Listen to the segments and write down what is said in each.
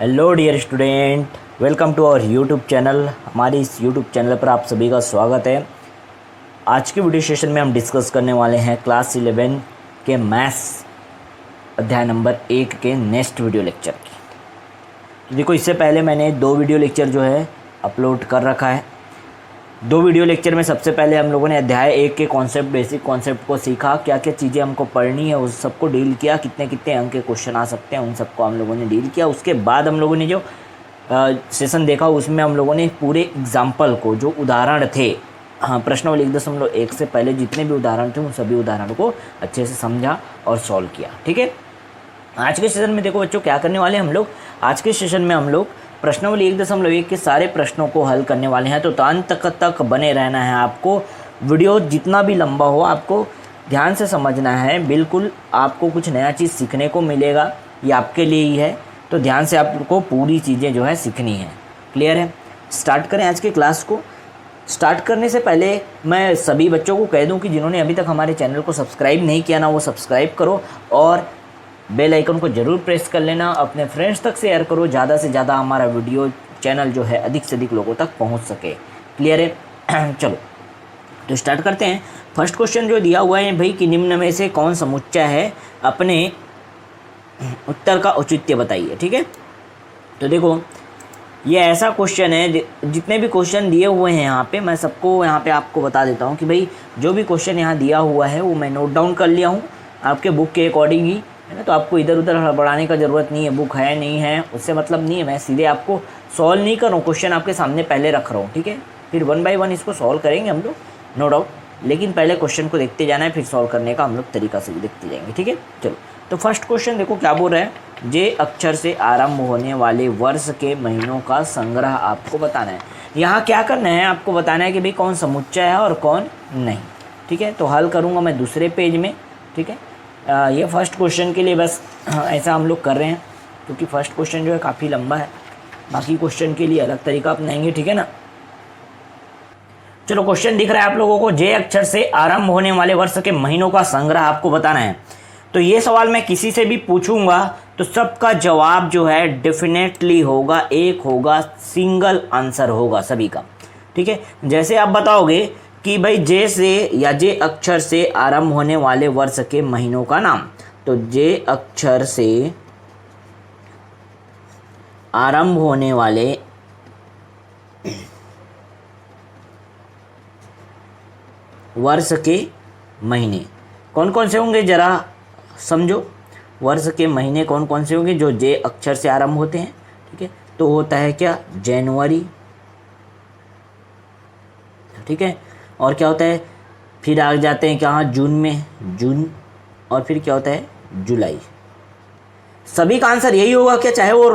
Hello dear student, welcome to our YouTube channel. हमारे इस YouTube channel पर आप सभी का स्वागत है। आज के वीडियो सेशन में हम डिस्कस करने वाले हैं क्लास 11 के मैथ्स अध्याय नंबर 1 के नेक्स्ट वीडियो लेक्चर की। तो देखो, इससे पहले मैंने 2 वीडियो लेक्चर जो है अपलोड कर रखा है। 2 वीडियो लेक्चर में सबसे पहले हम लोगों ने अध्याय 1 के कॉन्सेप्ट, बेसिक कॉन्सेप्ट को सीखा, क्या क्या चीज़ें हमको पढ़नी है उस सबको डील किया, कितने कितने अंक के क्वेश्चन आ सकते हैं उन सबको हम लोगों ने डील किया। उसके बाद हम लोगों ने जो सेशन देखा उसमें हम लोगों ने पूरे एग्जाम्पल को, जो उदाहरण थे, हाँ, प्रश्नावली 1.1 से पहले जितने भी उदाहरण थे उन सभी उदाहरणों को अच्छे से समझा और सॉल्व किया। ठीक है, आज के सेशन में देखो बच्चों क्या करने वाले हैं हम लोग। आज के सेशन में हम लोग प्रश्नावली 1.1 के सारे प्रश्नों को हल करने वाले हैं। तो अंत तक बने रहना है आपको। वीडियो जितना भी लंबा हो आपको ध्यान से समझना है। बिल्कुल आपको कुछ नया चीज़ सीखने को मिलेगा, ये आपके लिए ही है। तो ध्यान से आपको पूरी चीज़ें जो है सीखनी है। क्लियर है? स्टार्ट करें आज की क्लास को। स्टार्ट करने से पहले मैं सभी बच्चों को कह दूं कि जिन्होंने अभी तक हमारे चैनल को सब्सक्राइब नहीं किया ना, वो सब्सक्राइब करो और बेल आइकन को ज़रूर प्रेस कर लेना। अपने फ्रेंड्स तक शेयर करो, ज़्यादा से ज़्यादा हमारा वीडियो चैनल जो है अधिक से अधिक लोगों तक पहुंच सके। क्लियर है? चलो तो स्टार्ट करते हैं। फर्स्ट क्वेश्चन जो दिया हुआ है भाई कि निम्न में से कौन समुच्चय है, अपने उत्तर का औचित्य बताइए। ठीक है, तो देखो ये ऐसा क्वेश्चन है, जितने भी क्वेश्चन दिए हुए हैं यहाँ पे मैं सबको यहाँ पे आपको बता देता हूँ कि भाई जो भी क्वेश्चन यहाँ दिया हुआ है वो मैं नोट डाउन कर लिया हूँ आपके बुक के अकॉर्डिंग ही, है ना। तो आपको इधर उधर हड़बड़ाने का ज़रूरत नहीं है। बुक है नहीं है उससे मतलब नहीं है, मैं सीधे आपको सॉल्व नहीं कर रहा हूँ, क्वेश्चन आपके सामने पहले रख रहा हूँ। ठीक है, फिर 1 बाय 1 इसको सॉल्व करेंगे हम लोग, नो डाउट, लेकिन पहले क्वेश्चन को देखते जाना है, फिर सॉल्व करने का हम लोग तरीका से भी देखते जाएंगे। ठीक है, चलो तो फर्स्ट क्वेश्चन देखो क्या बोल रहा है। जे अक्षर से आरंभ होने वाले वर्ष के महीनों का संग्रह आपको बताना है। यहाँ क्या करना है, आपको बताना है कि भाई कौन समुच्चय है और कौन नहीं। ठीक है, तो हल करूँगा मैं दूसरे पेज में। ठीक है, ये फर्स्ट क्वेश्चन के लिए बस ऐसा हम लोग कर रहे हैं क्योंकि फर्स्ट क्वेश्चन जो है काफ़ी लंबा है, बाकी क्वेश्चन के लिए अलग तरीका अपनाएंगे। ठीक है ना। चलो क्वेश्चन दिख रहा है आप लोगों को, जे अक्षर से आरंभ होने वाले वर्ष के महीनों का संग्रह आपको बताना है। तो ये सवाल मैं किसी से भी पूछूंगा तो सबका जवाब जो है डेफिनेटली होगा, एक होगा, सिंगल आंसर होगा सभी का। ठीक है, जैसे आप बताओगे कि भाई जे से या जे अक्षर से आरंभ होने वाले वर्ष के महीनों का नाम, तो जे अक्षर से आरंभ होने वाले वर्ष के महीने कौन कौन से होंगे जरा समझो। वर्ष के महीने कौन कौन से होंगे जो जे अक्षर से आरंभ होते हैं। ठीक है, तो होता है क्या, जनवरी। ठीक है, और क्या होता है, फिर आ जाते हैं क्या, जून में जून, और फिर क्या होता है, जुलाई। सभी का आंसर यही होगा क्या, चाहे वो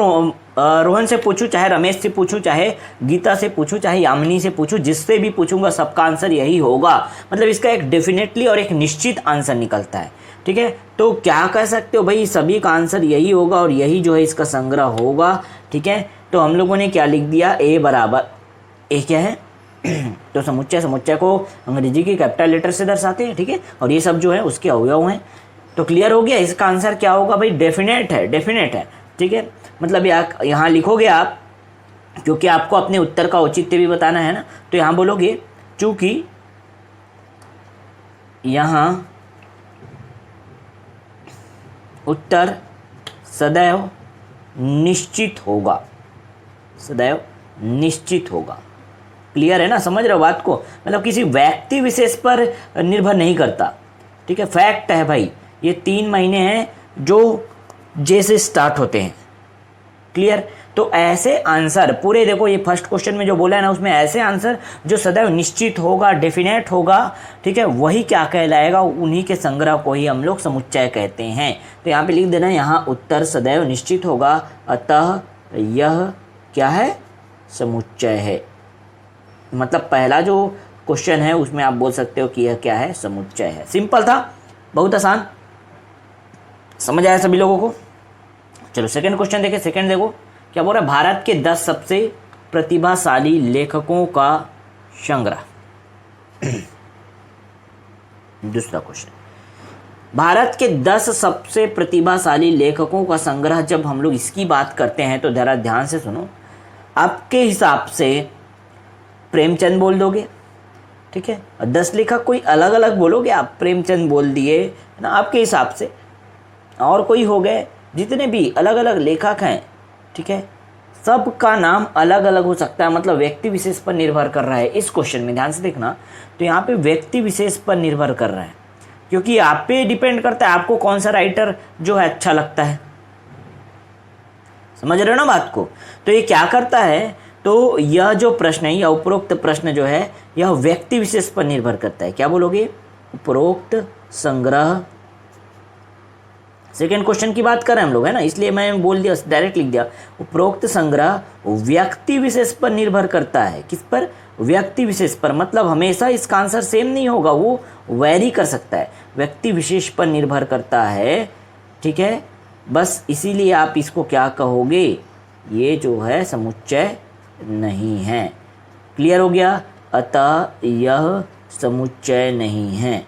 रोहन से पूछूं, चाहे रमेश से पूछूं, चाहे गीता से पूछूं, चाहे यामिनी से पूछूं, जिससे भी पूछूंगा सबका आंसर यही होगा। मतलब इसका एक डेफिनेटली और एक निश्चित आंसर निकलता है। ठीक है, तो क्या कह सकते हो भाई, सभी का आंसर यही होगा और यही जो है इसका संग्रह होगा। ठीक है, तो हम लोगों ने क्या लिख दिया, ए बराबर ए क्या है तो समुच्चय को अंग्रेजी की कैपिटल लेटर से दर्शाते हैं। ठीक है, और ये सब जो है उसके अवयव हैं। तो क्लियर हो गया, इसका आंसर क्या होगा भाई, डेफिनेट है, डेफिनेट है। ठीक है, मतलब यहाँ लिखोगे आप, क्योंकि आपको अपने उत्तर का औचित्य भी बताना है ना, तो यहाँ बोलोगे चूंकि यहाँ उत्तर सदैव निश्चित होगा, सदैव निश्चित होगा। क्लियर है ना, समझ रहे हो बात को, मतलब किसी व्यक्ति विशेष पर निर्भर नहीं करता। ठीक है, फैक्ट है भाई, ये 3 महीने हैं जो जे से स्टार्ट होते हैं। क्लियर, तो ऐसे आंसर पूरे देखो, ये फर्स्ट क्वेश्चन में जो बोला है ना, उसमें ऐसे आंसर जो सदैव निश्चित होगा, डेफिनेट होगा। ठीक है, वही क्या कहलाएगा, उन्हीं के संग्रह को ही हम लोग समुच्चय कहते हैं। तो यहाँ पे लिख देना, यहाँ उत्तर सदैव निश्चित होगा, अतः यह क्या है, समुच्चय है। मतलब पहला जो क्वेश्चन है उसमें आप बोल सकते हो कि यह क्या है, समुच्चय है। सिंपल था, बहुत आसान, समझ आया सभी लोगों को। चलो सेकंड क्वेश्चन देखें। सेकंड देखो क्या बोल रहा है, भारत के 10 सबसे प्रतिभाशाली लेखकों का संग्रह। दूसरा क्वेश्चन, भारत के 10 सबसे प्रतिभाशाली लेखकों का संग्रह, जब हम लोग इसकी बात करते हैं तो जरा ध्यान से सुनो। आपके हिसाब से प्रेमचंद बोल दोगे, ठीक है, और 10 लेखक कोई अलग अलग बोलोगे आप, प्रेमचंद बोल दिए ना आपके हिसाब से, और कोई हो गए, जितने भी अलग अलग लेखक हैं, ठीक है, सबका नाम अलग अलग हो सकता है। मतलब व्यक्ति विशेष पर निर्भर कर रहा है। इस क्वेश्चन में ध्यान से देखना, तो यहाँ पे व्यक्ति विशेष पर निर्भर कर रहा है, क्योंकि आप पे डिपेंड करता है आपको कौन सा राइटर जो है अच्छा लगता है। समझ रहे हो ना बात को। तो ये क्या करता है, तो यह जो प्रश्न है, यह उपरोक्त प्रश्न जो है, यह व्यक्ति विशेष पर निर्भर करता है। क्या बोलोगे, उपरोक्त संग्रह। सेकेंड क्वेश्चन की बात कर रहे हैं हम लोग, है ना, इसलिए मैं बोल दिया, डायरेक्ट लिख दिया। उपरोक्त संग्रह व्यक्ति विशेष पर निर्भर करता है। किस पर, व्यक्ति विशेष पर। मतलब हमेशा इसका आंसर सेम नहीं होगा, वो वैरी कर सकता है, व्यक्ति विशेष पर निर्भर करता है, ठीक है। बस इसीलिए आप इसको क्या कहोगे, ये जो है समुच्चय नहीं है। क्लियर हो गया, अतः यह समुच्चय नहीं है।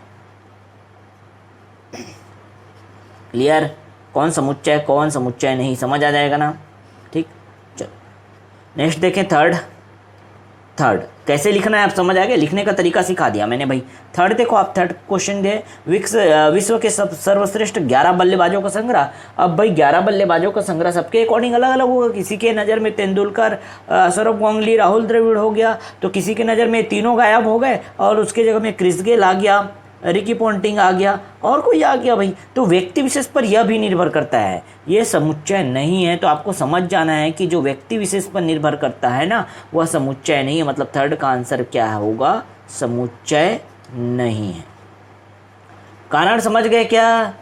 क्लियर, कौन समुच्चय कौन समुच्चय नहीं, समझ आ जाएगा ना, ठीक। चलो नेक्स्ट देखें, थर्ड कैसे लिखना है आप समझ आ गया, लिखने का तरीका सिखा दिया मैंने भाई। थर्ड देखो आप, थर्ड क्वेश्चन दे, विश्व के सर्वश्रेष्ठ 11 बल्लेबाजों का संग्रह। अब भाई 11 बल्लेबाजों का संग्रह सबके अकॉर्डिंग अलग अलग होगा। किसी के नज़र में तेंदुलकर, सौरव गांगुली, राहुल द्रविड़ हो गया, तो किसी के नज़र में तीनों गायब हो गए और उसके जगह में क्रिस गेल आ गया, रिकी पॉन्टिंग आ गया, और कोई आ गया भाई। तो व्यक्ति विशेष पर यह भी निर्भर करता है, ये समुच्चय नहीं है। तो आपको समझ जाना है कि जो व्यक्ति विशेष पर निर्भर करता है ना, वह समुच्चय नहीं है। मतलब थर्ड का आंसर क्या होगा, समुच्चय नहीं है। कारण समझ गए क्या,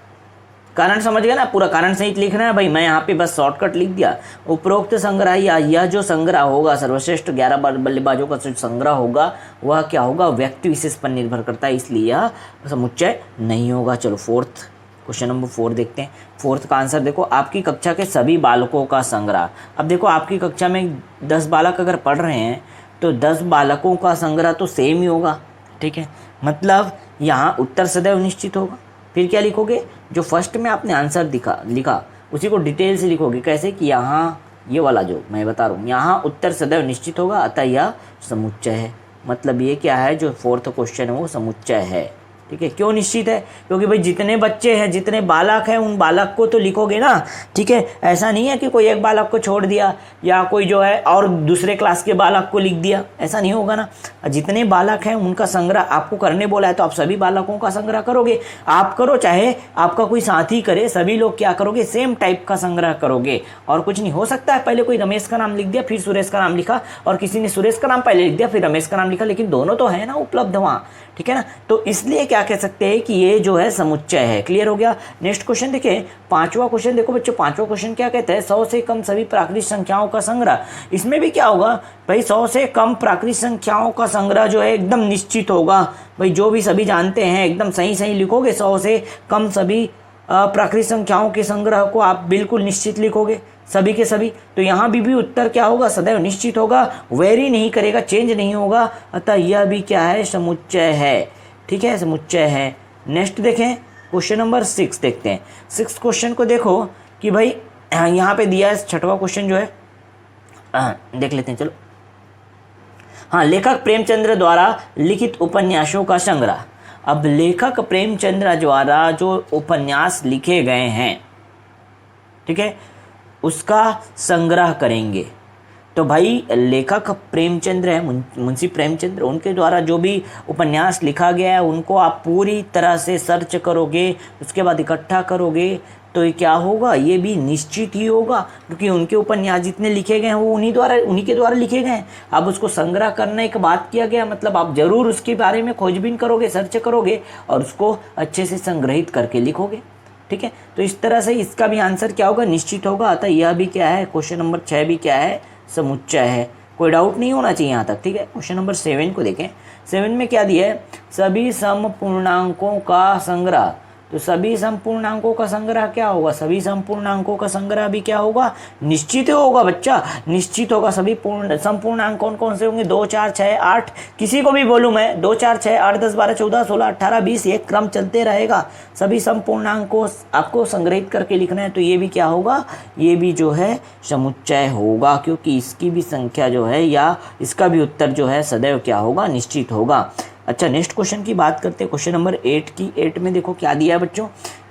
कारण समझ गए ना, पूरा कारण सहित लिखना है भाई। मैं यहाँ पे बस शॉर्टकट लिख दिया। उपरोक्त संग्रह या यह जो संग्रह होगा, सर्वश्रेष्ठ 11 बल्लेबाजों का जो संग्रह होगा, वह क्या होगा, व्यक्ति विशेष पर निर्भर करता है, इसलिए यह समुच्चय नहीं होगा। चलो फोर्थ, क्वेश्चन नंबर 4 देखते हैं। फोर्थ का आंसर देखो, आपकी कक्षा के सभी बालकों का संग्रह। अब देखो आपकी कक्षा में 10 बालक अगर पढ़ रहे हैं, तो 10 बालकों का संग्रह तो सेम ही होगा, ठीक है। मतलब यहाँ उत्तर सदैव निश्चित होगा। फिर क्या लिखोगे, जो फर्स्ट में आपने आंसर लिखा उसी को डिटेल से लिखोगे। कैसे कि यहाँ ये वाला जो मैं बता रहा हूँ, यहाँ उत्तर सदैव निश्चित होगा, अतः यह समुच्चय है। मतलब ये क्या है, जो फोर्थ क्वेश्चन है वो समुच्चय है, ठीक है। क्यों निश्चित है, क्योंकि भाई जितने बच्चे हैं, जितने बालक हैं, उन बालक को तो लिखोगे ना, ठीक है। ऐसा नहीं है कि कोई एक बालक को छोड़ दिया या कोई जो है और दूसरे क्लास के बालक को लिख दिया, ऐसा नहीं होगा ना। जितने बालक हैं उनका संग्रह आपको करने बोला है, तो आप सभी बालकों का संग्रह करोगे। आप करो चाहे आपका कोई साथी करे, सभी लोग क्या करोगे, सेम टाइप का संग्रह करोगे। और कुछ नहीं हो सकता है पहले कोई रमेश का नाम लिख दिया, फिर सुरेश का नाम लिखा, और किसी ने सुरेश का नाम पहले लिख दिया, फिर रमेश का नाम लिखा, लेकिन दोनों तो है ना उपलब्ध वहाँ, ठीक है ना। तो इसलिए क्या कह सकते हैं कि ये जो है समुच्चय है। क्लियर हो गया। नेक्स्ट क्वेश्चन देखिए, 5वां क्वेश्चन देखो बच्चों। 5वां क्वेश्चन क्या कहता है, 100 से कम सभी प्राकृतिक संख्याओं का संग्रह। इसमें भी क्या होगा भाई, 100 से कम प्राकृतिक संख्याओं का संग्रह जो है एकदम निश्चित होगा भाई, जो भी सभी जानते हैं एकदम सही लिखोगे। 100 से कम सभी प्राकृतिक संख्याओं के संग्रह को आप बिल्कुल निश्चित लिखोगे, सभी के सभी। तो यहाँ भी उत्तर क्या होगा, सदैव निश्चित होगा, वेरी नहीं करेगा, चेंज नहीं होगा, अतः यह भी क्या है, समुच्चय है, ठीक है, समुच्चय है। नेक्स्ट देखें, क्वेश्चन नंबर 6 देखते हैं। 6 क्वेश्चन को देखो कि भाई यहाँ पे दिया है, 6वां क्वेश्चन जो है देख लेते हैं, चलो। हाँ, लेखक प्रेमचंद्र द्वारा लिखित उपन्यासों का संग्रह। अब लेखक प्रेमचंद्र द्वारा जो उपन्यास लिखे गए हैं, ठीक है, उसका संग्रह करेंगे। तो भाई लेखक प्रेमचंद्र है, मुंशी प्रेमचंद्र, उनके द्वारा जो भी उपन्यास लिखा गया है उनको आप पूरी तरह से सर्च करोगे, उसके बाद इकट्ठा करोगे, तो ये क्या होगा, ये भी निश्चित ही होगा, क्योंकि उनके उपन्यास जितने लिखे गए हैं वो उन्हीं के द्वारा लिखे गए हैं। अब उसको संग्रह करने की बात किया गया, मतलब आप जरूर उसके बारे में खोजबीन करोगे, सर्च करोगे और उसको अच्छे से संग्रहित करके लिखोगे, ठीक है। तो इस तरह से इसका भी आंसर क्या होगा, निश्चित होगा। अतः यह भी क्या है, क्वेश्चन नंबर 6 भी क्या है, समुच्चय है। कोई डाउट नहीं होना चाहिए यहाँ तक, ठीक है। क्वेश्चन नंबर 7 को देखें। 7 में क्या दिया है, सभी समपूर्णांकों का संग्रह। तो सभी संपूर्णांकों का संग्रह क्या होगा, सभी संपूर्णांकों का संग्रह भी क्या होगा, निश्चित होगा बच्चा, निश्चित होगा। सभी संपूर्णांक कौन कौन से होंगे, 2 4 6 8, किसी को भी बोलूँ मैं 2 4 6 8 10 12 14 16 18 20, एक क्रम चलते रहेगा। सभी संपूर्णांक को आपको संग्रहित करके लिखना है, तो ये भी क्या होगा, ये भी जो है समुच्चय होगा, क्योंकि इसकी भी संख्या जो है या इसका भी उत्तर जो है सदैव क्या होगा, निश्चित होगा। अच्छा, नेक्स्ट क्वेश्चन की बात करते हैं, क्वेश्चन नंबर 8 की। 8 में देखो क्या दिया है बच्चों,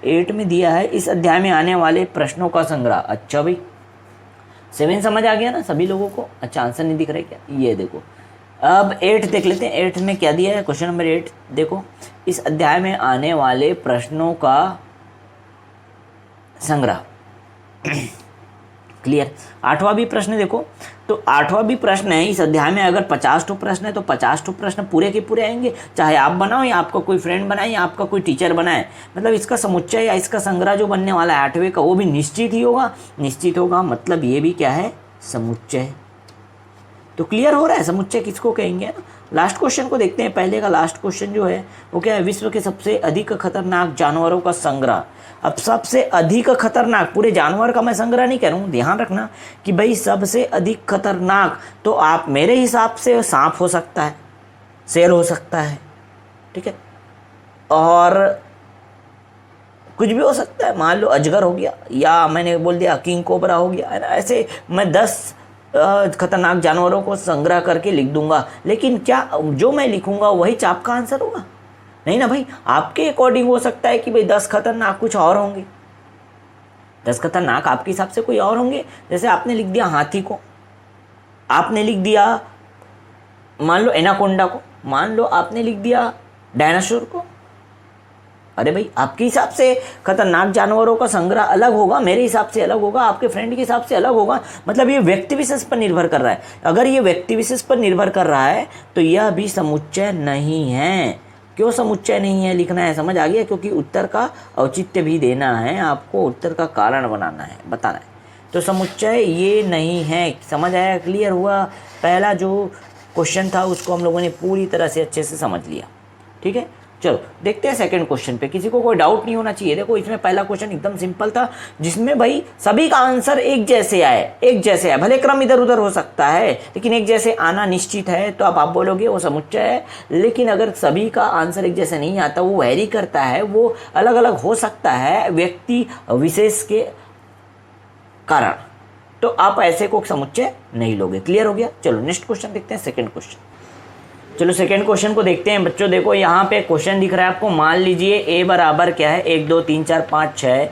8 में दिया है इस अध्याय में आने वाले प्रश्नों का संग्रह। अच्छा भाई 7 समझ आ गया ना सभी लोगों को। अच्छा, आंसर नहीं दिख रहा है क्या, ये देखो। अब 8 देख लेते हैं, 8 में क्या दिया है, क्वेश्चन नंबर 8 देखो, इस अध्याय में आने वाले प्रश्नों का संग्रह। क्लियर। 8वां भी प्रश्न देखो, तो 8वां भी प्रश्न है, इस अध्याय में अगर 50 प्रश्न है तो 50 प्रश्न पूरे के पूरे आएंगे, चाहे आप बनाओ या आपका कोई फ्रेंड बनाए या आपका कोई टीचर बनाए। मतलब इसका समुच्चय या इसका संग्रह जो बनने वाला है 8वें का, वो भी निश्चित ही होगा, निश्चित होगा। मतलब ये भी क्या है, समुच्चय। तो क्लियर हो रहा है समुच्चय किसको कहेंगे ना। लास्ट क्वेश्चन को देखते हैं। पहले का लास्ट क्वेश्चन जो है वो क्या है, विश्व के सबसे अधिक खतरनाक जानवरों का संग्रह। अब सबसे अधिक खतरनाक, पूरे जानवर का मैं संग्रह नहीं कर रहा हूँ, ध्यान रखना कि भाई सबसे अधिक खतरनाक, तो आप मेरे हिसाब से सांप हो सकता है, शेर हो सकता है, ठीक है, और कुछ भी हो सकता है, मान लो अजगर हो गया, या मैंने बोल दिया किंग कोबरा हो गया, है ना। ऐसे मैं 10 खतरनाक जानवरों को संग्रह करके लिख दूंगा, लेकिन क्या जो मैं लिखूंगा वही चाप का आंसर होगा, नहीं ना भाई। आपके अकॉर्डिंग हो सकता है कि भाई 10 खतरनाक कुछ और होंगे, 10 खतरनाक आपके हिसाब से कोई और होंगे। जैसे आपने लिख दिया हाथी को, आपने लिख दिया मान लो एनाकोंडा को, मान लो आपने लिख दिया डायनासोर को। अरे भाई आपके हिसाब से खतरनाक जानवरों का संग्रह अलग होगा, मेरे हिसाब से अलग होगा, आपके फ्रेंड के हिसाब से अलग होगा। मतलब ये व्यक्ति विशेष पर निर्भर कर रहा है। अगर ये व्यक्ति विशेष पर निर्भर कर रहा है तो यह भी समुच्चय नहीं है। क्यों समुच्चय नहीं है लिखना है, समझ आ गया, क्योंकि उत्तर का औचित्य भी देना है आपको, उत्तर का कारण बनाना है, बताना है। तो समुच्चय ये नहीं है, समझ आया, क्लियर हुआ। पहला जो क्वेश्चन था उसको हम लोगों ने पूरी तरह से अच्छे से समझ लिया, ठीक है। चलो देखते हैं सेकंड क्वेश्चन पे, किसी को कोई डाउट नहीं होना चाहिए। देखो इसमें पहला क्वेश्चन एकदम सिंपल था, जिसमें भाई सभी का आंसर एक जैसे आए, एक जैसे आए, भले क्रम इधर उधर हो सकता है लेकिन एक जैसे आना निश्चित है, तो अब आप बोलोगे वो समुच्चय है। लेकिन अगर सभी का आंसर एक जैसे नहीं आता, वो वैरी करता है, वो अलग अलग हो सकता है व्यक्ति विशेष के कारण, तो आप ऐसे को समुच्चय नहीं लोगे। क्लियर हो गया। चलो नेक्स्ट क्वेश्चन देखते हैं, सेकंड क्वेश्चन। चलो सेकंड क्वेश्चन को देखते हैं बच्चों। देखो यहाँ पे क्वेश्चन दिख रहा है आपको, मान लीजिए ए बराबर क्या है, 1 2 3 4 5 6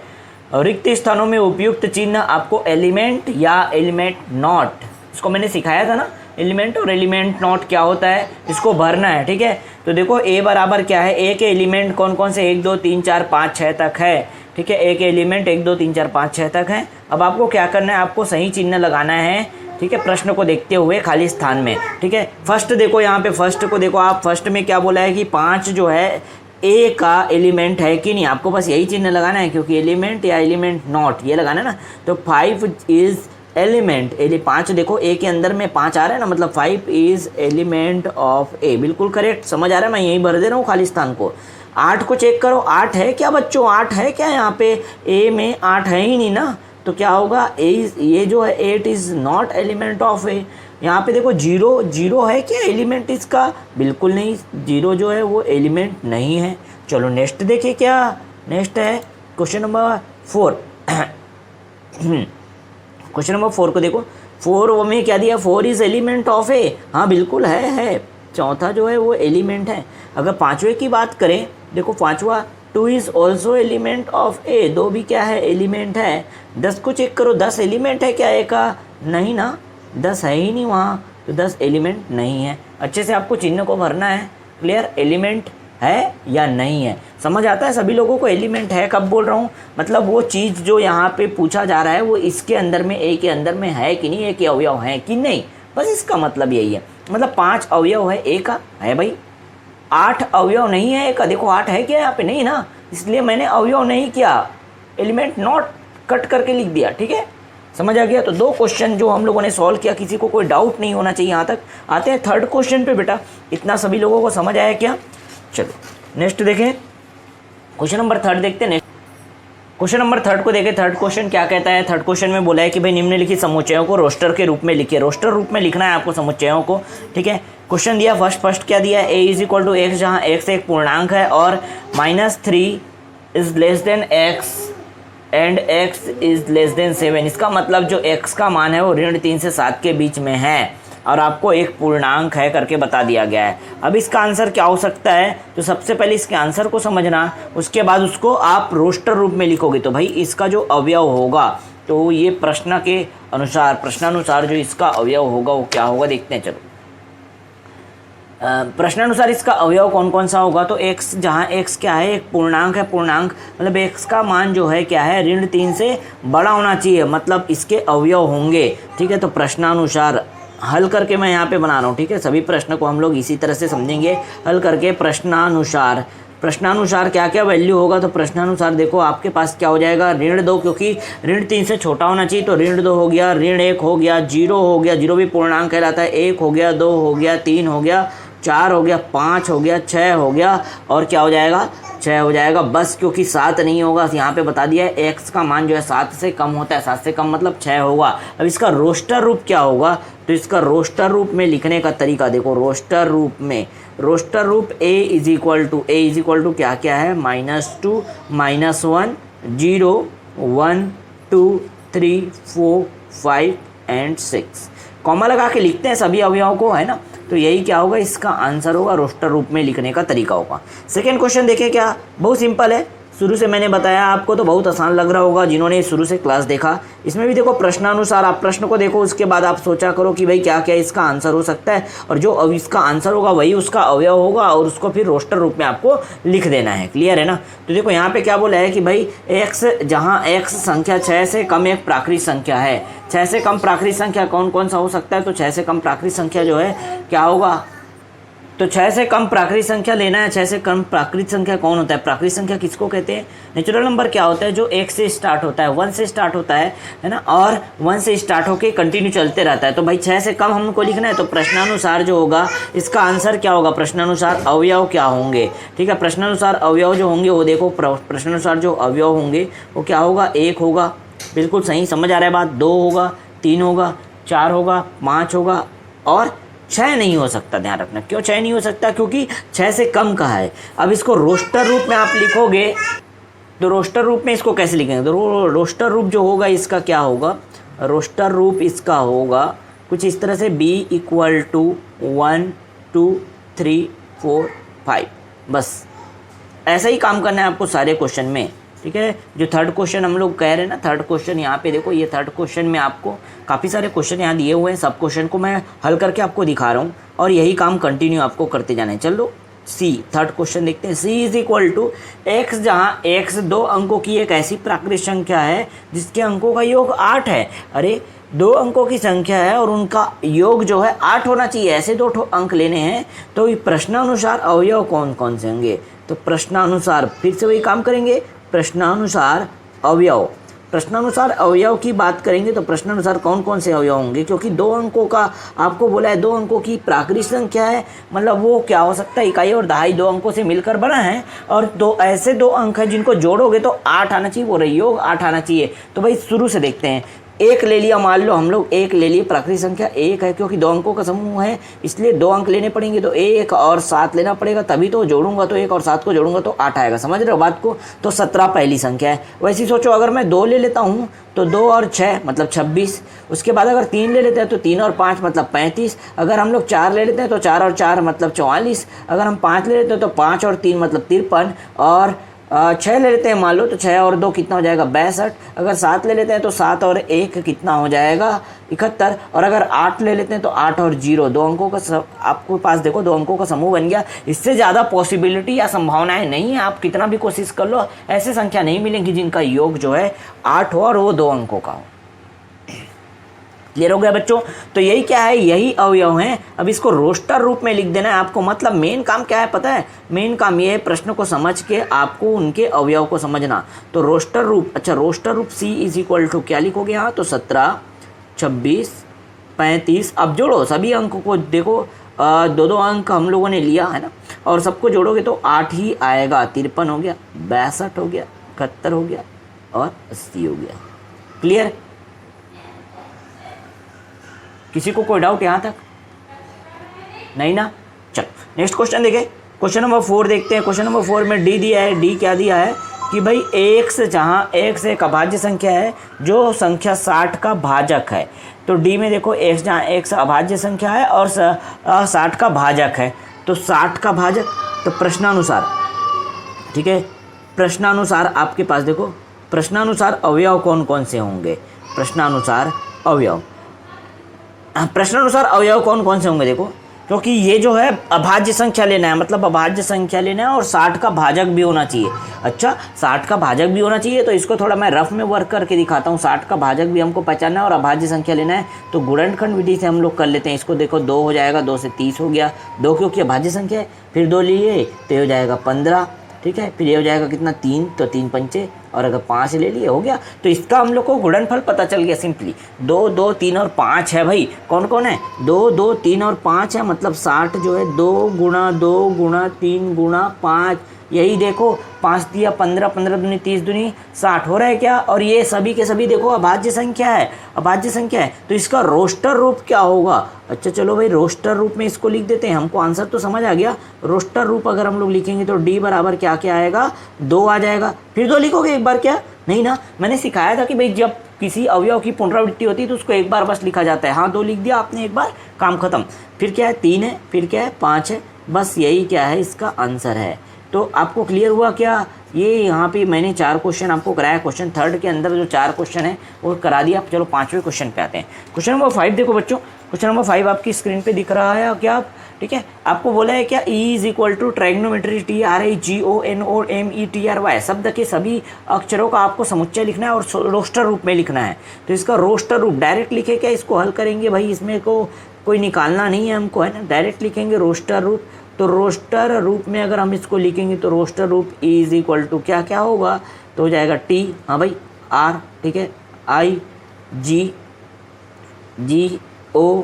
रिक्त स्थानों में उपयुक्त चिन्ह आपको एलिमेंट या एलिमेंट नॉट, इसको मैंने सिखाया था ना, एलिमेंट और एलिमेंट नॉट क्या होता है, इसको भरना है, ठीक है। तो देखो ए बराबर क्या है, ए के एलिमेंट कौन कौन से, 1 2 3 4 5 6 तक है, ठीक है। ए के एलिमेंट 1 2 3 4 5 6 तक है। अब आपको क्या करना है, आपको सही चिन्ह लगाना है, ठीक है, प्रश्न को देखते हुए खाली स्थान में, ठीक है। फर्स्ट देखो, यहाँ पे फर्स्ट को देखो आप, फर्स्ट में क्या बोला है कि 5 जो है ए का एलिमेंट है कि नहीं, आपको बस यही चिन्ह लगाना है, क्योंकि एलिमेंट या एलिमेंट नॉट ये लगाना है ना। तो 5 इज एलिमेंट, 5 देखो ए के अंदर में 5 आ रहा है ना, मतलब 5 इज एलिमेंट ऑफ ए, बिल्कुल करेक्ट, समझ आ रहा है, मैं यहीं भर दे रहा हूँ खाली स्थान को। 8 को चेक करो, 8 है क्या बच्चों, 8 है क्या, यहाँ पे ए में 8 है ही नहीं ना, तो क्या होगा, ये जो है 8 इज़ नॉट एलिमेंट ऑफ ए। यहाँ पे देखो 0 है क्या एलिमेंट इसका, बिल्कुल नहीं, 0 जो है वो एलिमेंट नहीं है। चलो नेक्स्ट देखिए, क्या नेक्स्ट है क्वेश्चन नंबर 4। क्वेश्चन नंबर 4 को देखो, 4 में क्या दिया, 4 इज़ एलिमेंट ऑफ ए, हाँ बिल्कुल है, चौथा जो है वो एलिमेंट है। अगर 5वें की बात करें, देखो 5वां 2 इज़ ऑल्सो एलिमेंट ऑफ ए, 2 भी क्या है, एलिमेंट है। 10 को चेक करो, 10 एलिमेंट है क्या ए का, नहीं ना, 10 है ही नहीं वहाँ, तो 10 एलिमेंट नहीं है। अच्छे से आपको चिन्ह को भरना है, क्लियर, एलिमेंट है या नहीं है, समझ आता है सभी लोगों को। एलिमेंट है कब बोल रहा हूँ, मतलब वो चीज़ जो यहाँ पे पूछा जा रहा है वो इसके अंदर में, ए के अंदर में है कि नहीं, ए के अवयव हैं कि नहीं, बस इसका मतलब यही है। मतलब 5 अवयव है ए का, है भाई, 8 अवयव नहीं है ए का, देखो 8 है क्या यहाँ पे, नहीं ना, इसलिए मैंने अवयव नहीं किया, एलिमेंट नॉट कट करके लिख दिया, ठीक है, समझ आ गया। तो 2 क्वेश्चन जो हम लोगों ने सॉल्व किया, किसी को कोई डाउट नहीं होना चाहिए यहाँ तक। आते हैं थर्ड क्वेश्चन पे बेटा, इतना सभी लोगों को समझ आया क्या। चलो नेक्स्ट देखें, क्वेश्चन नंबर 3 देखते हैं। क्वेश्चन नंबर 3 को देखें। थर्ड क्वेश्चन क्या कहता है। थर्ड क्वेश्चन में बोला है कि भाई निम्नलिखित समुच्चयों को रोस्टर के रूप में लिखिए। रोस्टर रूप में लिखना है आपको समुच्चयों को, ठीक है। क्वेश्चन दिया फर्स्ट क्या दिया है, a is equal to x, जहाँ x एक पूर्णांक है और -3 is less than x and x is less than 7। इसका मतलब जो x का मान है वो ऋण 3 से 7 के बीच में है और आपको एक पूर्णांक है करके बता दिया गया है। अब इसका आंसर क्या हो सकता है, तो सबसे पहले इसके आंसर को समझना, उसके बाद उसको आप रोस्टर रूप में लिखोगे। तो भाई इसका जो अवयव होगा, तो ये प्रश्न के अनुसार, प्रश्नानुसार जो इसका अवयव होगा वो क्या होगा देखते हैं। चलो प्रश्नानुसार इसका अवयव कौन कौन सा होगा, तो x, जहाँ x क्या है, एक पूर्णांक है। पूर्णांक मतलब x का मान जो है क्या है, ऋण 3 से बड़ा होना चाहिए, मतलब इसके अवयव होंगे, ठीक है। तो प्रश्नानुसार हल करके मैं यहाँ पे बना रहा हूँ, ठीक है। सभी प्रश्न को हम लोग इसी तरह से समझेंगे, हल करके प्रश्नानुसार। प्रश्नानुसार क्या क्या वैल्यू होगा, तो प्रश्नानुसार देखो आपके पास क्या हो जाएगा, ऋण 2, क्योंकि ऋण 3 से छोटा होना चाहिए, तो ऋण 2 हो गया, ऋण 1 हो गया, 0 हो गया, 0 भी पूर्णांक कहलाता है, 1 हो गया, 2 हो गया, 3 हो गया, 4 हो गया, 5 हो गया, 6 हो गया, और क्या हो जाएगा, 6 हो जाएगा बस, क्योंकि 7 नहीं होगा। यहाँ पे बता दिया है x का मान जो है 7 से कम होता है, 7 से कम मतलब 6 होगा। अब इसका रोस्टर रूप क्या होगा, तो इसका रोस्टर रूप में लिखने का तरीका देखो। रोस्टर रूप में, रोस्टर रूप a इज इक्वल टू क्या क्या है, -2, -1, 0, 1, 2, 3, 4, 5 एंड 6। कॉमा लगा के लिखते हैं सभी अवयवों को, है ना। तो यही क्या होगा, इसका आंसर होगा, रोस्टर रूप में लिखने का तरीका होगा। सेकेंड क्वेश्चन देखें, क्या बहुत सिंपल है, शुरू से मैंने बताया आपको तो बहुत आसान लग रहा होगा जिन्होंने शुरू से क्लास देखा। इसमें भी देखो प्रश्नानुसार, आप प्रश्न को देखो, उसके बाद आप सोचा करो कि भाई क्या क्या इसका आंसर हो सकता है, और जो अब इसका आंसर होगा वही उसका अवयव होगा, और उसको फिर रोस्टर रूप में आपको लिख देना है। क्लियर है ना। तो देखो यहाँ पे क्या बोला है कि भाई x, जहाँ x संख्या 6 से कम एक प्राकृत संख्या है। 6 से कम प्राकृत संख्या कौन कौन सा हो सकता है, तो 6 से कम प्राकृत संख्या जो है क्या होगा, तो 6 से कम प्राकृत संख्या लेना है। 6 से कम प्राकृत संख्या कौन होता है, प्राकृत संख्या किसको कहते हैं, नेचुरल नंबर क्या होता है, जो 1 से स्टार्ट होता है, 1 से स्टार्ट होता है ना, और 1 से स्टार्ट होके कंटिन्यू चलते रहता है। तो भाई 6 से कम हमको लिखना है, तो प्रश्नानुसार जो होगा इसका आंसर क्या होगा, प्रश्नानुसार अवयव क्या होंगे, ठीक है। प्रश्नानुसार अवयव जो होंगे वो देखो, प्रश्नानुसार जो अवयव होंगे वो क्या होगा, 1 होगा, बिल्कुल सही, समझ आ रहा है बात, 2 होगा, 3 होगा, 4 होगा, 5 होगा, और 6 नहीं हो सकता। ध्यान रखना, क्यों 6 नहीं हो सकता, क्योंकि 6 से कम का है। अब इसको रोस्टर रूप में आप लिखोगे, तो रोस्टर रूप में इसको कैसे लिखेंगे, तो रोस्टर रूप जो होगा इसका क्या होगा, रोस्टर रूप इसका होगा कुछ इस तरह से, b इक्वल टू 1, 2, 3, 4, 5, बस ऐसा ही काम करना है आपको सारे क्वेश्चन में, ठीक है। जो थर्ड क्वेश्चन हम लोग कह रहे हैं ना, थर्ड क्वेश्चन यहाँ पे देखो, ये थर्ड क्वेश्चन में आपको काफ़ी सारे क्वेश्चन यहाँ दिए हुए हैं, सब क्वेश्चन को मैं हल करके आपको दिखा रहा हूँ, और यही काम कंटिन्यू आपको करते जाना है। चलो सी, थर्ड क्वेश्चन देखते हैं। सी इज इक्वल टू एक्स, जहाँ एक्स 2 अंकों की एक ऐसी प्राकृत संख्या है जिसके अंकों का योग 8 है। अरे 2 अंकों की संख्या है और उनका योग जो है 8 होना चाहिए, ऐसे 2 अंक लेने हैं। तो प्रश्नानुसार अवयव कौन कौन से होंगे, तो प्रश्नानुसार फिर से वही काम करेंगे, प्रश्नानुसार अवयव, प्रश्नानुसार अवयव की बात करेंगे तो प्रश्नानुसार कौन कौन से अवयव होंगे, क्योंकि 2 अंकों का आपको बोला है, 2 अंकों की प्राकृत संख्या है, मतलब वो क्या हो सकता है, इकाई और दहाई 2 अंकों से मिलकर बना है, और 2 ऐसे 2 अंक हैं जिनको जोड़ोगे तो 8 आना चाहिए, वो योग 8 आना चाहिए। तो भाई शुरू से देखते हैं, 1 ले लिया, मान लो हम लोग 1 ले लिए, प्राकृत संख्या 1 है, क्योंकि 2 अंकों का समूह है इसलिए 2 अंक लेने पड़ेंगे, तो 1 और 7 लेना पड़ेगा, तभी तो जोड़ूंगा, तो 1 और 7 को जोड़ूंगा तो 8 आएगा। समझ रहे हो बात को। तो 17 पहली संख्या है। वैसे ही सोचो, अगर मैं 2 ले लेता हूँ तो 2 और 6 मतलब 26, उसके बाद अगर 3 ले लेते हैं तो 3 और 5 मतलब 35, अगर हम लोग 4 ले लेते हैं तो 4 और 4 मतलब 44, अगर हम 5 ले लेते हैं तो 5 और 3 मतलब 53, और 6 ले लेते हैं मान लो, तो 6 और 2 कितना हो जाएगा, 62, अगर 7 ले लेते हैं तो 7 और 1 कितना हो जाएगा, 71, और अगर 8 ले लेते हैं तो 8 और 0, 2 अंकों का आपके पास देखो 2 अंकों का समूह बन गया। इससे ज़्यादा पॉसिबिलिटी या संभावनाएं नहीं है, आप कितना भी कोशिश कर लो ऐसे संख्या नहीं मिलेंगी जिनका योग जो है 8 हो और वो 2 अंकों का हो। क्लियर हो गया बच्चों। तो यही क्या है, यही अवयव हैं। अब इसको रोस्टर रूप में लिख देना है आपको। मतलब मेन काम क्या है पता है, मेन काम ये है प्रश्न को समझ के आपको उनके अवयव को समझना। तो रोस्टर रूप, अच्छा रोस्टर रूप C इज इक्वल टू क्या लिखोगे यहाँ, तो 17, 26, 35। अब जोड़ो सभी अंकों को, देखो दो दो अंक हम लोगों ने लिया है ना, और सबको जोड़ोगे तो 8 ही आएगा। 53 हो गया, 62 हो गया, 71 हो गया और 80 हो गया। क्लियर? किसी को कोई डाउट यहाँ तक? नहीं ना? चल नेक्स्ट क्वेश्चन देखें। क्वेश्चन नंबर 4 देखते हैं। क्वेश्चन नंबर 4 में डी दिया है। डी क्या दिया है कि भाई x जहाँ x एक अभाज्य संख्या है जो संख्या 60 का भाजक है। तो डी में देखो x जहाँ x अभाज्य संख्या है और 60 का भाजक है, तो 60 का भाजक, तो प्रश्नानुसार, ठीक है, प्रश्नानुसार आपके पास देखो प्रश्नानुसार अवयव कौन कौन से होंगे। प्रश्नानुसार अवयव, प्रश्नानुसार अवयव कौन कौन से होंगे देखो, क्योंकि ये जो है अभाज्य संख्या लेना है, मतलब अभाज्य संख्या लेना है और 60 का भाजक भी होना चाहिए। अच्छा 60 का भाजक भी होना चाहिए, तो इसको थोड़ा मैं रफ में वर्क करके दिखाता हूँ। 60 का भाजक भी हमको पहचानना है और अभाज्य संख्या लेना है, तो गुणनखंड विधि से हम लोग कर लेते हैं। इसको देखो 2 हो जाएगा, 2 से 30 हो गया, 2 क्योंकि अभाज्य संख्या है, फिर 2 लिए तो हो जाएगा 15, ठीक है, फिर ये हो जाएगा कितना 3, तो 3 पंचे, और अगर 5 ले लिए हो गया। तो इसका हम लोग को गुणनफल पता चल गया सिंपली। 2, 2, 3 और 5 है भाई। कौन कौन है? 2, 2, 3 और 5 है, मतलब 60 जो है 2 गुणा 2 गुणा 3 गुणा 5, यही देखो 5 दिया 15, 15 दूनी 30 दूनी 60 हो रहा है क्या। और ये सभी के सभी देखो अभाज्य संख्या है, अभाज्य संख्या है, तो इसका रोस्टर रूप क्या होगा? अच्छा चलो भाई रोस्टर रूप में इसको लिख देते हैं। हमको आंसर तो समझ आ गया। रोस्टर रूप अगर हम लोग लिखेंगे तो डी बराबर क्या क्या आएगा? 2 आ जाएगा। फिर 2 लिखोगे एक बार क्या? नहीं ना, मैंने सिखाया था कि भाई जब किसी अवयव की पुनरावृत्ति होती है तो उसको एक बार बस लिखा जाता है। हाँ 2 लिख दिया आपने, एक बार काम खत्म। फिर क्या है? 3 है, फिर क्या है? 5 है, बस यही क्या है इसका आंसर है। तो आपको क्लियर हुआ क्या? ये यहाँ पे मैंने 4 क्वेश्चन आपको कराया। क्वेश्चन 3 के अंदर जो 4 क्वेश्चन है वो करा दिया। चलो 5वें क्वेश्चन पे आते हैं। क्वेश्चन नंबर 5 देखो बच्चों, क्वेश्चन नंबर 5 आपकी स्क्रीन पे दिख रहा है क्या आप? ठीक है, आपको बोला है क्या E is equal to trigonometry TRIGONOMETRY, शब्द के सभी अक्षरों का आपको समुच्चय लिखना है और रोस्टर रूप में लिखना है। तो इसका रोस्टर रूप डायरेक्ट लिखे क्या? इसको हल करेंगे भाई, इसमें को कोई निकालना नहीं है हमको, है ना, डायरेक्ट लिखेंगे रोस्टर रूप। तो रोस्टर रूप में अगर हम इसको लिखेंगे तो रोस्टर रूप E इज इक्वल टू क्या क्या होगा? तो हो जाएगा T, हाँ भाई, R, ठीक है, I G O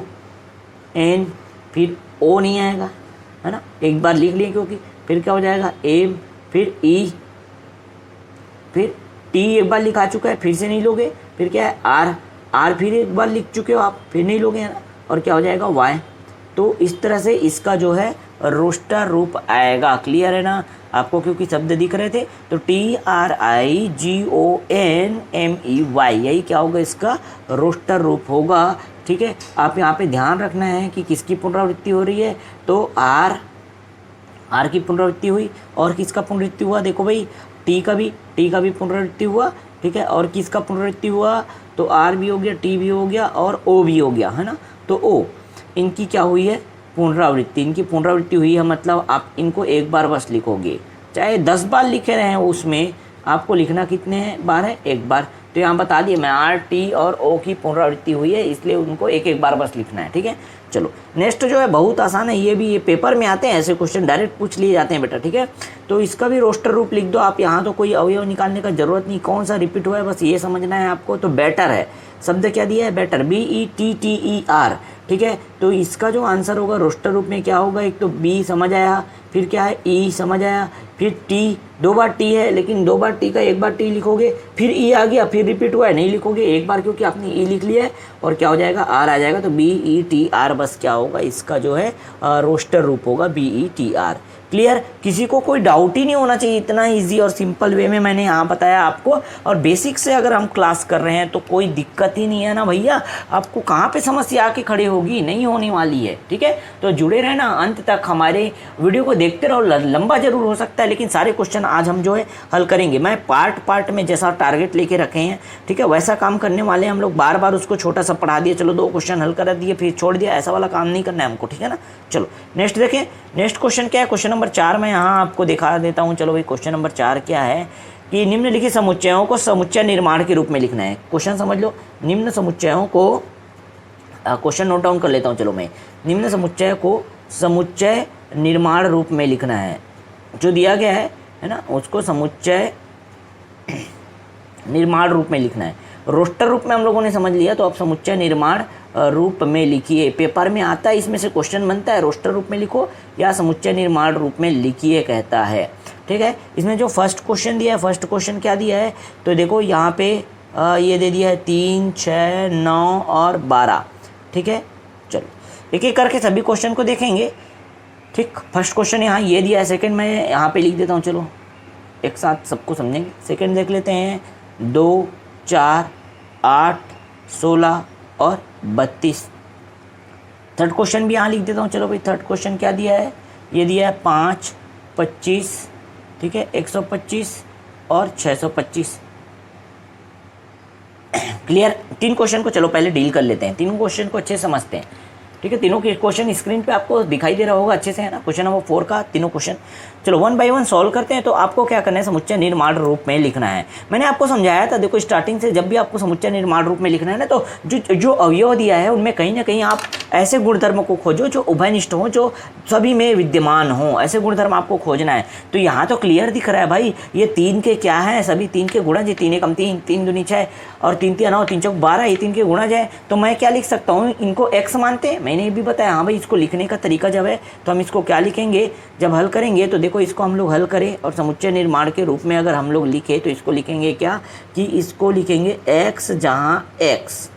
N, फिर O नहीं आएगा, है ना, एक बार लिख लिए क्योंकि, फिर क्या हो जाएगा M, फिर E, फिर T एक बार लिखा चुका है, फिर से नहीं लोगे, फिर क्या है R फिर एक बार लिख चुके हो आप, फिर नहीं लोगे, है ना, और क्या हो जाएगा Y। तो इस तरह से इसका जो है रोस्टर रूप आएगा। क्लियर है ना आपको? क्योंकि शब्द दिख रहे थे, तो TRIGONMEY, यही क्या होगा? इसका रोस्टर रूप होगा। ठीक है, आप यहाँ पे ध्यान रखना है कि किसकी पुनरावृत्ति हो रही है। तो R की पुनरावृत्ति हुई, और किसका पुनरावृत्ति हुआ? देखो भाई T का भी पुनरावृत्ति हुआ, ठीक है, और किसका पुनरावृत्ति हुआ? तो R भी हो गया, T भी हो गया और O भी हो गया, है ना। तो O इनकी क्या हुई है? पुनरावृत्ति। इनकी पुनरावृत्ति हुई है, मतलब आप इनको एक बार बस लिखोगे, चाहे 10 बार लिखे रहे हैं, उसमें आपको लिखना कितने बार है? एक बार। तो यहाँ बता दिए मैं, R, T और O की पुनरावृत्ति हुई है, इसलिए उनको एक एक बार बस लिखना है। ठीक है, चलो नेक्स्ट जो है बहुत आसान है, ये पेपर में आते हैं ऐसे क्वेश्चन, डायरेक्ट पूछ लिए जाते हैं बेटा। ठीक है, तो इसका भी रोस्टर रूप लिख दो आप। यहाँ तो कोई अवयव निकालने का जरूरत नहीं, कौन सा रिपीट हुआ है बस ये समझना है आपको। तो बेटर है, शब्द क्या दिया है? Better, BETTER। ठीक है, तो इसका जो आंसर होगा रोस्टर रूप में क्या होगा? एक तो B समझ आया, फिर क्या है E समझ आया, फिर T, 2 बार T है, लेकिन 2 बार T का एक बार T लिखोगे, फिर E आ गया, फिर रिपीट हुआ है, नहीं लिखोगे एक बार क्योंकि आपने E लिख लिया है, और क्या हो जाएगा? R आ जाएगा। तो BETR बस क्या होगा? इसका जो है रोस्टर रूप होगा BETR। क्लियर? किसी को कोई डाउट ही नहीं होना चाहिए, इतना इजी और सिंपल वे में मैंने यहाँ बताया आपको। और बेसिक से अगर हम क्लास कर रहे हैं तो कोई दिक्कत ही नहीं है ना भैया। आपको कहाँ पे समस्या आके खड़ी होगी? नहीं होने वाली है। ठीक है, तो जुड़े रहना अंत तक, हमारे वीडियो को देखते रहो। लंबा जरूर हो सकता है, लेकिन सारे क्वेश्चन आज हम जो है हल करेंगे। मैं पार्ट में जैसा टारगेट लेके रखे हैं, ठीक है, वैसा काम करने वाले हम लोग। बार बार उसको छोटा सा पढ़ा दिया, चलो 2 क्वेश्चन हल कर दिए फिर छोड़ दिया, ऐसा वाला काम नहीं करना है हमको। ठीक है ना, चलो नेक्स्ट देखें। नेक्स्ट क्वेश्चन क्या है? क्वेश्चन नंबर 4 मैं यहाँ आपको दिखा देता हूँ। चलो भाई, क्वेश्चन नंबर 4 क्या है कि निम्नलिखित समुच्चयों को समुच्चय निर्माण के रूप में लिखना है। क्वेश्चन समझ लो, निम्न समुच्चयों को, क्वेश्चन नोट डाउन कर लेता हूँ। चलो मैं, निम्न समुच्चय को समुच्चय निर्माण रूप में लिखना है। जो दिया गया है ना, उसको समुच्चय निर्माण रूप में लिखना है। रोस्टर रूप में हम लोगों ने समझ लिया, तो अब समुच्चय निर्माण रूप में लिखिए। पेपर में आता है, इसमें से क्वेश्चन बनता है, रोस्टर रूप में लिखो या समुच्चय निर्माण रूप में लिखिए कहता है। ठीक है, इसमें जो फर्स्ट क्वेश्चन दिया है, फर्स्ट क्वेश्चन क्या दिया है, तो देखो यहाँ पे ये दे दिया है 3, 6, 9 और 12। ठीक है, चलो एक एक करके सभी क्वेश्चन को देखेंगे। ठीक, फर्स्ट क्वेश्चन यहाँ ये दिया है, सेकंड मैं यहाँ पे लिख देता हूँ, चलो एक साथ सबको समझेंगे। सेकंड देख लेते हैं, 2, 4, 8, 16 और 32। थर्ड क्वेश्चन भी यहाँ लिख देता हूँ, चलो भाई थर्ड क्वेश्चन क्या दिया है, ये दिया है 5, 25, ठीक है, 125 और 625। क्लियर। 3 क्वेश्चन को चलो पहले डील कर लेते हैं, तीनों क्वेश्चन को अच्छे समझते हैं। ठीक है, तीनों के क्वेश्चन स्क्रीन पे आपको दिखाई दे रहा होगा अच्छे से, है ना। क्वेश्चन नंबर 4 का तीनों क्वेश्चन चलो 1 बाय 1 सॉल्व करते हैं। तो आपको क्या करना है, समुच्चय निर्माण रूप में लिखना है। मैंने आपको समझाया था, देखो स्टार्टिंग से जब भी आपको समुच्चय निर्माण रूप में लिखना है ना, तो जो अवयव दिया है उनमें कहीं ना कहीं आप ऐसे गुणधर्म को खोजो जो उभयनिष्ठ हो, जो सभी में विद्यमान हो, ऐसे गुणधर्म आपको खोजना है। तो यहाँ तो क्लियर दिख रहा है भाई, ये 3 के क्या है, सभी 3 के गुणज, ये 3 एकम 3, 3 दूनी 6 और 3 3 9, 3 चौक 12, ये 3 के गुणज है। तो मैं क्या लिख सकता हूँ, इनको एक्स मानते हैं, मैंने ये भी बताया। हाँ भाई, इसको लिखने का तरीका जब है तो हम इसको क्या लिखेंगे, जब हल करेंगे तो देखो इसको हम लोग हल करें और समुच्चय निर्माण के रूप में अगर हम लोग लिखे तो इसको लिखेंगे क्या, कि इसको लिखेंगे x जहाँ x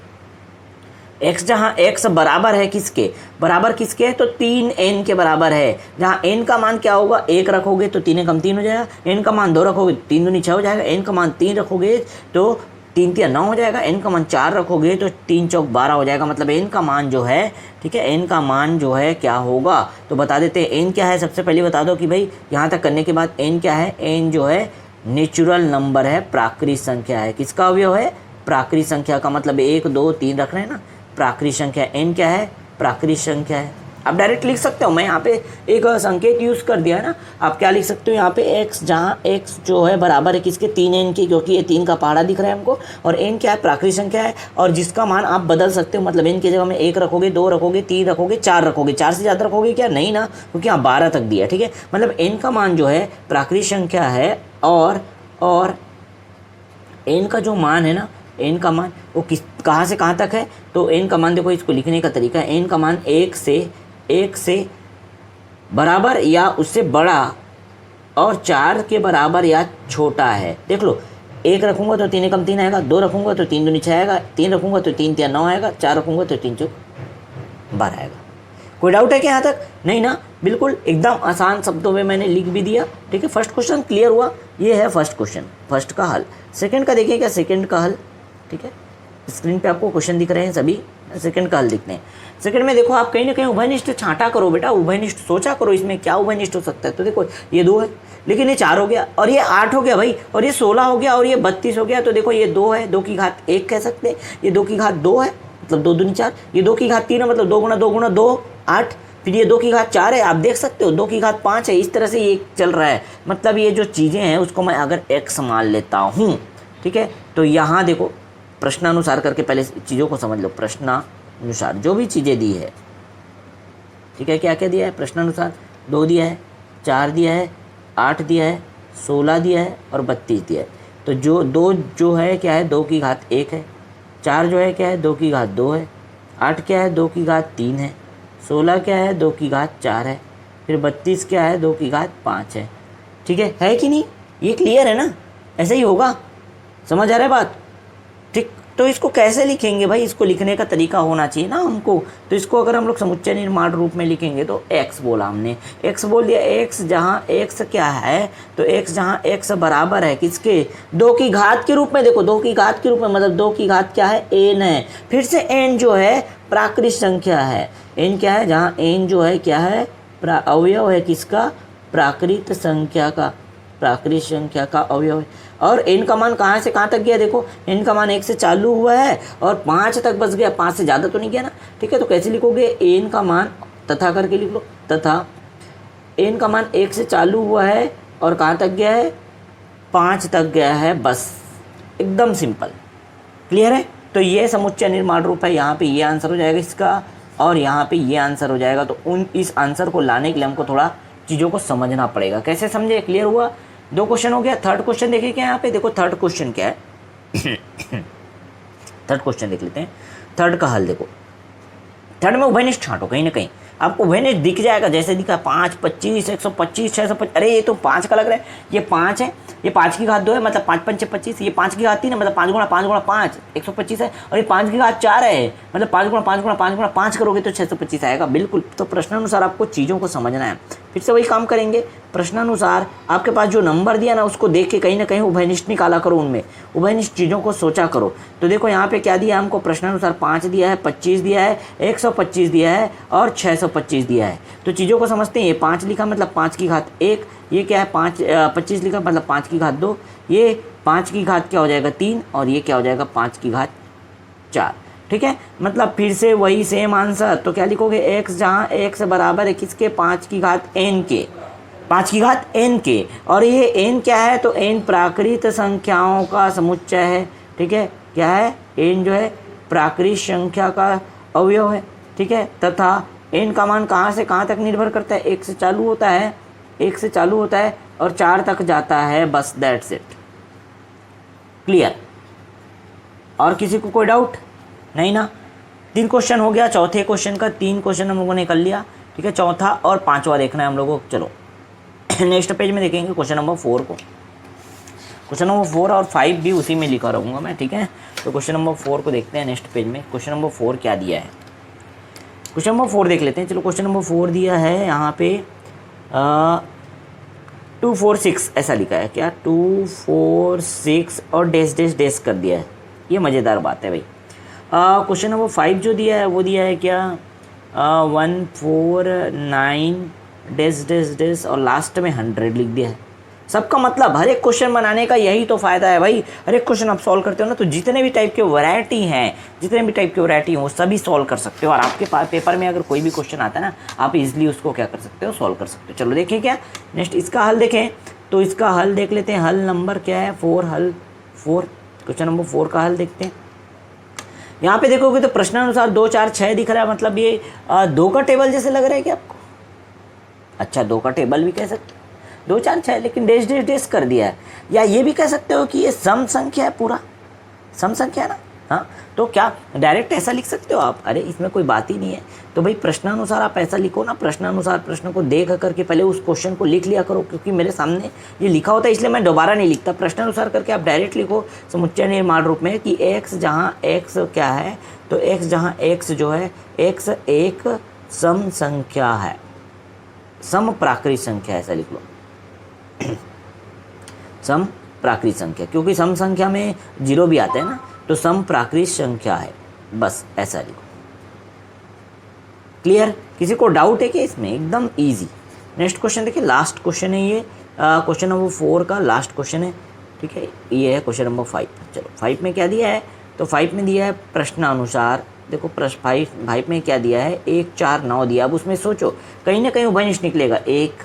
जहाँ x बराबर है किसके, बराबर किसके है, तो 3n के बराबर है। जहाँ n का मान क्या होगा, 1 रखोगे तो 3 एकम 3 हो जाएगा, n का मान 2 रखोगे 3 दूनी 6 हो जाएगा, n का मान 3 रखोगे तो 3 3 9 हो जाएगा, n का मान 4 रखोगे तो 3 चौक 12 हो जाएगा। मतलब n का मान जो है, ठीक है, n का मान जो है क्या होगा, तो बता देते हैं n क्या है। सबसे पहले बता दो कि भाई यहाँ तक करने के बाद n क्या है, n जो है नेचुरल नंबर है, प्राकृत संख्या है। किसका अवयव है, प्राकृत संख्या का। मतलब 1 2 3 रख रहे हैं ना, प्राकृत संख्या। n क्या है, प्राकृत संख्या है। आप डायरेक्ट लिख सकते हो, मैं यहाँ पे एक संकेत यूज़ कर दिया है ना। आप क्या लिख सकते हो यहाँ पे, x जहाँ x जो है बराबर है किसके, 3n के, क्योंकि ये 3 का पहाड़ा दिख रहा है हमको, और n क्या है, प्राकृत संख्या है, और जिसका मान आप बदल सकते हो। मतलब n की जगह में 1 रखोगे, 2 रखोगे, 3 रखोगे, 4 रखोगे, 4 से ज़्यादा रखोगे क्या, नहीं ना, क्योंकि यहाँ 12 तक दिया। ठीक है, मतलब n का मान जो है प्राकृत संख्या है, और n का जो मान है ना, n का मान वो कहाँ से कहाँ तक है, तो n का मान देखो, इसको लिखने का तरीका है, n का मान 1 से बराबर या उससे बड़ा और 4 के बराबर या छोटा है। देख लो, 1 रखूंगा तो 3 एकम 3 आएगा, 2 रखूंगा तो 3 दूनी 6 आएगा, 3 रखूंगा तो 3 3 9 आएगा, 4 रखूंगा तो 3 चौक 12 आएगा। कोई डाउट है क्या यहाँ तक, नहीं ना, बिल्कुल एकदम आसान शब्दों में मैंने लिख भी दिया। ठीक है, फर्स्ट क्वेश्चन क्लियर हुआ, ये है फर्स्ट क्वेश्चन, फर्स्ट का हल। सेकंड का देखिए क्या, सेकंड का हल। ठीक है, स्क्रीन पे आपको क्वेश्चन दिख रहे हैं सभी, सेकंड का हल दिखते हैं। सेकंड में देखो, आप कहीं ना कहीं उभयनिष्ठ छांटा करो बेटा, उभयनिष्ठ सोचा करो, इसमें क्या उभयनिष्ठ हो सकता है। तो देखो ये 2 है, लेकिन ये 4 हो गया, और ये 8 हो गया भाई, और ये 16 हो गया, और ये 32 हो गया। तो देखो ये 2 है, 2 की घात 1 कह सकते हैं, ये 2 की घात 2 है, मतलब 2 दूनी 4, ये 2 की घात 3 है, मतलब 2 गुना 2 गुना 2 8, फिर ये 2 की घात 4 है, आप देख सकते हो, 2 की घात 5 है। इस तरह से ये चल रहा है। मतलब ये जो चीज़ें हैं उसको मैं अगर x मान लेता हूँ, ठीक है, तो यहाँ देखो प्रश्नानुसार करके पहले चीज़ों को समझ लो। प्रश्नानुसार जो भी चीज़ें दी है, ठीक है, क्या क्या दिया है प्रश्नानुसार, 2 दिया है, 4 दिया है, 8 दिया है, 16 दिया है और 32 दिया है। तो जो 2 जो है क्या है, 2 की घात 1 है, 4 जो है क्या है, 2 की घात 2 है, 8 क्या है, 2 की घात 3 है, 16 क्या है, 2 की घात 4 है, फिर 32 क्या है, 2 की घात 5 है। ठीक है कि नहीं, ये क्लियर है ना, ऐसा ही होगा, समझ आ रहा है बात। ठीक, तो इसको कैसे लिखेंगे भाई, इसको लिखने का तरीका होना चाहिए ना हमको। तो इसको अगर हम लोग समुच्चय निर्माण रूप में लिखेंगे तो x बोला हमने, x बोल दिया, x जहाँ x क्या है, तो x जहाँ x बराबर है किसके, 2 की घात के रूप में। देखो 2 की घात के रूप में, मतलब 2 की घात क्या है, n है, फिर से n जो है प्राकृत संख्या है, n क्या है, जहाँ n जो है क्या है, अवयव है किसका, प्राकृत संख्या का, प्राकृत संख्या का अवयव है। और n का मान कहाँ से कहाँ तक गया, देखो n का मान 1 से चालू हुआ है और 5 तक बच गया, 5 से ज़्यादा तो नहीं गया ना। ठीक है, तो कैसे लिखोगे, n का मान तथा करके लिख लो, तथा n का मान 1 से चालू हुआ है और कहाँ तक गया है, 5 तक गया है, बस एकदम सिंपल। क्लियर है, तो ये समुच्चय निर्माण रूप है। यहाँ पे ये आंसर हो जाएगा इसका, और यहाँ पे ये आंसर हो जाएगा। तो इस आंसर को लाने के लिए हमको थोड़ा चीज़ों को समझना पड़ेगा। कैसे समझे, क्लियर हुआ। 2 क्वेश्चन हो गया। थर्ड क्वेश्चन देखिए क्या यहाँ पे, देखो थर्ड क्वेश्चन क्या है थर्ड क्वेश्चन देख लेते हैं। थर्ड का हल देखो, थर्ड में उभयनिष्ठ छांटो, कहीं ना कहीं आपको उभयनिष्ठ दिख जाएगा, जैसे दिखा 5, 25, 125, 625, अरे ये तो 5 का लग रहा है, ये 5 है, ये 5 की घात 2 है, मतलब 5 पंचे 25, ये 5 की घात 3 है, मतलब 5 गुणा 5 गुणा 5 125 है, और ये 5 की घात 4 है, मतलब 5 गुणा 5 गुणा 5 गुणा 5 करोगे तो 625 आएगा। बिल्कुल, तो प्रश्नानुसार आपको चीज़ों को समझना है। फिर से वही काम करेंगे, प्रश्नानुसार आपके पास जो नंबर दिया ना उसको देख के कहीं ना कहीं उभयनिष्ठ निकाला करो, उनमें उभयनिष्ठ चीज़ों को सोचा करो। तो देखो यहाँ पे क्या दिया हमको, प्रश्नानुसार 5 दिया है, 25 दिया है, 125 दिया है और 625 दिया है। तो चीज़ों को समझते हैं। ये 5 लिखा मतलब 5 की घात 1, ये क्या है 25 लिखा मतलब 5 की घात 2, ये 5 की घात क्या हो जाएगा 3, और ये क्या हो जाएगा 5 की घात 4। ठीक है, मतलब फिर से वही सेम आंसर। तो क्या लिखोगे, x जहाँ x बराबर है किसके, 5 की घात n के, 5 की घात n के, और ये n क्या है, तो n प्राकृत संख्याओं का समुच्चय है। ठीक है, क्या है, n जो है प्राकृत संख्या का अवयव है। ठीक है, तथा n का मान कहाँ से कहाँ तक निर्भर करता है, 1 से चालू होता है, 1 से चालू होता है और 4 तक जाता है, बस दैट्स इट। क्लियर? और किसी को कोई डाउट नहीं ना? 3 क्वेश्चन हो गया, चौथे क्वेश्चन का 3 क्वेश्चन हम लोगों ने कर लिया। ठीक है, चौथा और पांचवा देखना है हम लोगों को। चलो नेक्स्ट पेज में देखेंगे क्वेश्चन नंबर 4 को। क्वेश्चन नंबर 4 और 5 भी उसी में लिखा रहूँगा मैं। ठीक है, तो क्वेश्चन नंबर 4 को देखते हैं नेक्स्ट पेज में। क्वेश्चन नंबर 4 क्या दिया है, क्वेश्चन नंबर 4 देख लेते हैं। चलो क्वेश्चन नंबर 4 दिया है यहाँ पे 2 4 6 ऐसा लिखा है, क्या 2 4 6 और डैश डैश डैश कर दिया है। ये मज़ेदार बात है भाई। क्वेश्चन नंबर 5 जो दिया है वो दिया है क्या 1 4 9 डैश डैश डैश और लास्ट में 100 लिख दिया है। सबका मतलब हर एक क्वेश्चन बनाने का यही तो फ़ायदा है भाई। हर एक क्वेश्चन आप सॉल्व करते हो ना, तो जितने भी टाइप के वैरायटी हैं, जितने भी टाइप की वैरायटी हो सभी सॉल्व कर सकते हो। और आपके पास पेपर में अगर कोई भी क्वेश्चन आता है ना, आप इजीली उसको क्या कर सकते हो, सॉल्व कर सकते हो। चलो देखिए क्या नेक्स्ट इसका हल देखें। तो इसका हल देख लेते हैं। हल नंबर क्या है 4, हल 4। क्वेश्चन नंबर 4 का हल देखते हैं। यहाँ पे देखोगे तो प्रश्नानुसार 2 4 6 दिख रहा है, मतलब ये 2 का टेबल जैसे लग रहा है क्या आपको? अच्छा, 2 का टेबल भी कह सकते हो, 2 4 6, लेकिन डैश डैश डैश कर दिया है। या ये भी कह सकते हो कि ये सम संख्या है, पूरा सम संख्या है ना। हाँ, तो क्या डायरेक्ट ऐसा लिख सकते हो आप? अरे इसमें कोई बात ही नहीं है। तो भाई प्रश्नानुसार आप ऐसा लिखो ना, प्रश्नानुसार प्रश्न को देख करके पहले उस क्वेश्चन को लिख लिया करो, क्योंकि मेरे सामने ये लिखा होता है इसलिए मैं दोबारा नहीं लिखता। प्रश्नानुसार करके आप डायरेक्ट लिखो समुच्चय निर्माण रूप में कि x जहाँ x क्या है, तो x जहाँ x जो है x एक सम संख्या है, सम प्राकृत संख्या, ऐसा लिख लो सम प्राकृत संख्या, क्योंकि सम संख्या में 0 भी आता है ना, तो सम प्राकृत संख्या है, बस ऐसा लिखो। क्लियर? किसी को डाउट है कि इसमें? एकदम इजी। नेक्स्ट क्वेश्चन देखिए, लास्ट क्वेश्चन है ये, क्वेश्चन नंबर 4 का लास्ट क्वेश्चन है। ठीक है, ये है क्वेश्चन नंबर 5। चलो 5 में क्या दिया है, तो 5 में दिया है प्रश्नानुसार। देखो प्रश्न 5 में क्या दिया है, 1 4 9 दिया। अब उसमें सोचो कहीं ना कहीं उभयनिष्ठ निकलेगा, 1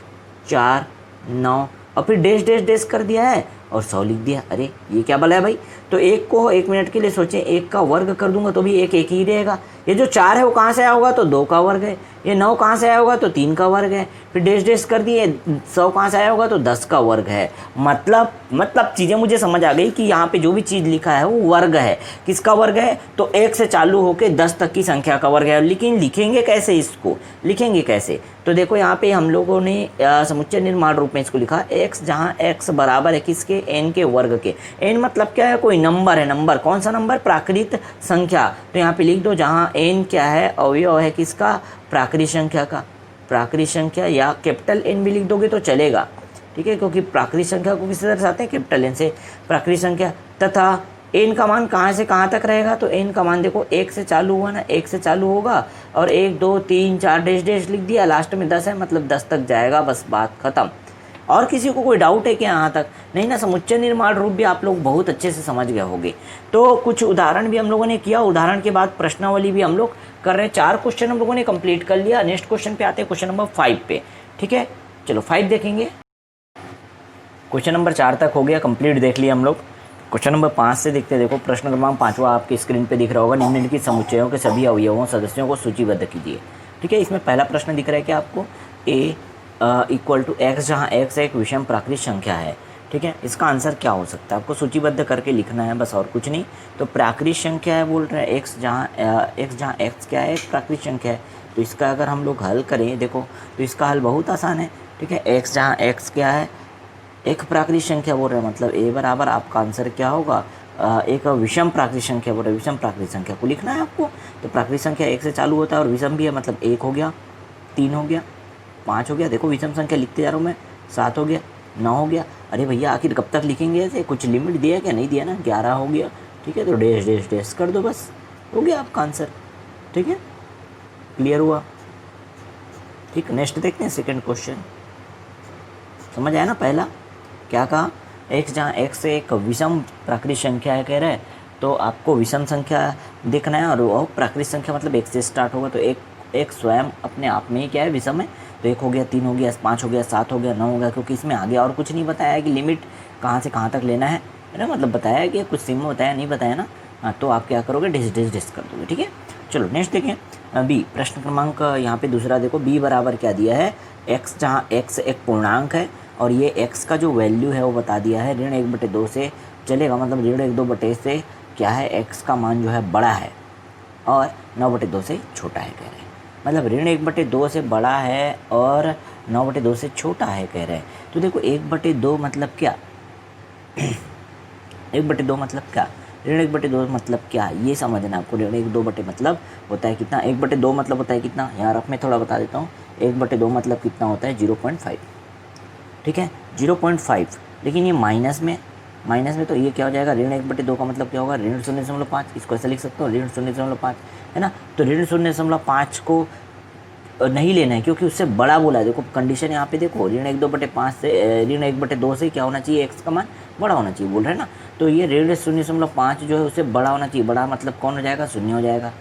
4 9 और फिर डैश डैश डैश कर दिया है और 100 लिख दिया। अरे ये क्या भला है भाई? तो 1 को 1 मिनट के लिए सोचें, 1 का वर्ग कर दूंगा तो भी 1 1 ही रहेगा। ये जो 4 है वो कहाँ से आया होगा, तो 2 का वर्ग है। ये 9 कहाँ से आया होगा, तो 3 का वर्ग है। फिर डैश डैश कर दिए, 100 कहाँ से आया होगा, तो 10 का वर्ग है। मतलब चीज़ें मुझे समझ आ गई कि यहाँ पे जो भी चीज़ लिखा है वो वर्ग है। किसका वर्ग है, तो 1 से चालू होकर 10 तक की संख्या का वर्ग है। लेकिन लिखेंगे कैसे इसको, लिखेंगे कैसे? तो देखो यहाँ पे हम लोगों ने समुच्चय निर्माण रूप में इसको लिखा, x जहाँ x बराबर है किसके, n के वर्ग के। n मतलब क्या है, कोई नंबर है। नंबर कौन सा नंबर, प्राकृत संख्या। तो यहाँ पे लिख दो जहाँ n क्या है, अवयव है किसका, प्राकृत संख्या का। प्राकृत संख्या, या कैपिटल N भी लिख दोगे तो चलेगा। ठीक है, क्योंकि प्राकृत संख्या को किस तरह से आते हैं, कैपिटल N से। प्राकृत संख्या तथा n का मान कहाँ से कहाँ तक रहेगा, तो n का मान देखो 1 से चालू हुआ ना, 1 से चालू होगा और 1 2 3 4 डैश डैश लिख दिया, लास्ट में 10 है, मतलब 10 तक जाएगा, बस बात खत्म। और किसी को कोई डाउट है क्या यहाँ तक? नहीं ना? समुच्चय निर्माण रूप भी आप लोग बहुत अच्छे से समझ गए होंगे। तो कुछ उदाहरण भी हम लोगों ने किया, उदाहरण के बाद प्रश्नावली भी हम लोग कर रहे हैं। 4 क्वेश्चन हम लोगों ने कंप्लीट कर लिया। नेक्स्ट क्वेश्चन पे आते हैं, क्वेश्चन नंबर 5 पे। ठीक है, चलो 5 देखेंगे। क्वेश्चन नंबर 4 तक हो गया कंप्लीट, देख लिया हम लोग। क्वेश्चन नंबर 5 से देखते हैं। देखो प्रश्न क्रमांक 5वां आपके स्क्रीन पे दिख रहा होगा, निम्नलिखित समुच्चयों के सभी अवयवों सदस्यों को सूचीबद्ध कीजिए। ठीक है, इसमें पहला प्रश्न दिख रहा है कि आपको a = x जहाँ x एक विषम प्राकृत संख्या है। ठीक है, इसका आंसर क्या हो सकता है आपको सूचीबद्ध करके लिखना है बस, और कुछ नहीं। तो प्राकृत संख्या है बोल रहे हैं, एक्स जहाँ एक्स क्या है, एक प्राकृत संख्या है। तो इसका अगर हम लोग हल करें देखो, तो इसका हल बहुत आसान है। ठीक है, एक्स जहाँ एक्स क्या है, एक प्राकृत संख्या बोल रहे हैं, मतलब ए बराबर आपका आंसर क्या होगा, एक विषम प्राकृत संख्या बोल रहे हैं, विषम प्राकृत संख्या को लिखना है आपको। तो प्राकृत संख्या एक से चालू होता है और विषम भी है, मतलब 1 हो गया, 3 हो गया, 5 हो गया। देखो विषम संख्या लिखते जा रहा हूँ मैं, 7 हो गया, 9 हो गया। अरे भैया आखिर कब तक लिखेंगे ऐसे, कुछ लिमिट दिया क्या, नहीं दिया ना, 11 हो गया। ठीक है, तो डैश डैश डैश कर दो, बस हो गया आपका आंसर। ठीक है, क्लियर हुआ। ठीक, नेक्स्ट देखते हैं सेकंड क्वेश्चन। समझ आया ना, पहला क्या कहा, एक्स जहाँ एक्स से एक विषम प्राकृत संख्या है कह रहे हैं, तो आपको विषम संख्या देखना है, और वो प्राकृत संख्या मतलब एक से स्टार्ट होगा, तो एक स्वयं अपने आप में ही क्या है, विषम है। तो 1 हो गया, 3 हो गया, 5 हो गया, 7 हो गया, 9 हो गया, क्योंकि इसमें आगे और कुछ नहीं बताया है कि लिमिट कहाँ से कहाँ तक लेना है ना, मतलब बताया है कि कुछ सीमा बताया नहीं बताया ना। हाँ, तो आप क्या करोगे, डिस डिस डिस कर दोगे। ठीक है, चलो नेक्स्ट देखें, बी प्रश्न क्रमांक यहाँ पे दूसरा देखो, बी बराबर क्या दिया है, एक्स जहाँ एक्स एक पूर्णांक है और ये एक्स का जो वैल्यू है वो बता दिया है ऋण 1/2 से चलेगा, मतलब ऋण 1/2 से क्या है, एक्स का मान जो है बड़ा है और 9/2 से छोटा है कह रहे हैं। मतलब ऋण 1/2 से बड़ा है और 9/2 से छोटा है कह रहे हैं। तो देखो 1/2 मतलब क्या 1/2 मतलब क्या, ऋण 1/2 मतलब क्या, ये समझना आपको। ऋण 1/2 मतलब होता है कितना, 1/2 मतलब होता है कितना, यहाँ रफ में थोड़ा बता देता हूँ। 1/2 मतलब कितना होता है, 0.5। ठीक है, 0.5। लेकिन ये माइनस में तो ये क्या हो जाएगा, ऋण 1/2 का मतलब क्या होगा, ऋण 0.5। इसको ऐसा लिख सकते हो, ऋण 0.5 है ना। तो ऋण 0.5 को नहीं लेना है क्योंकि उससे बड़ा बोला है। देखो कंडीशन यहाँ पे देखो, ऋण 1/2 से ऋण 1/2 से क्या होना चाहिए, एक्स का मान बड़ा होना चाहिए बोल रहे हैं ना। तो ये ऋण 0.5 जो है उससे बड़ा होना चाहिए। बड़ा मतलब कौन हो जाएगा, 0 हो जाएगा।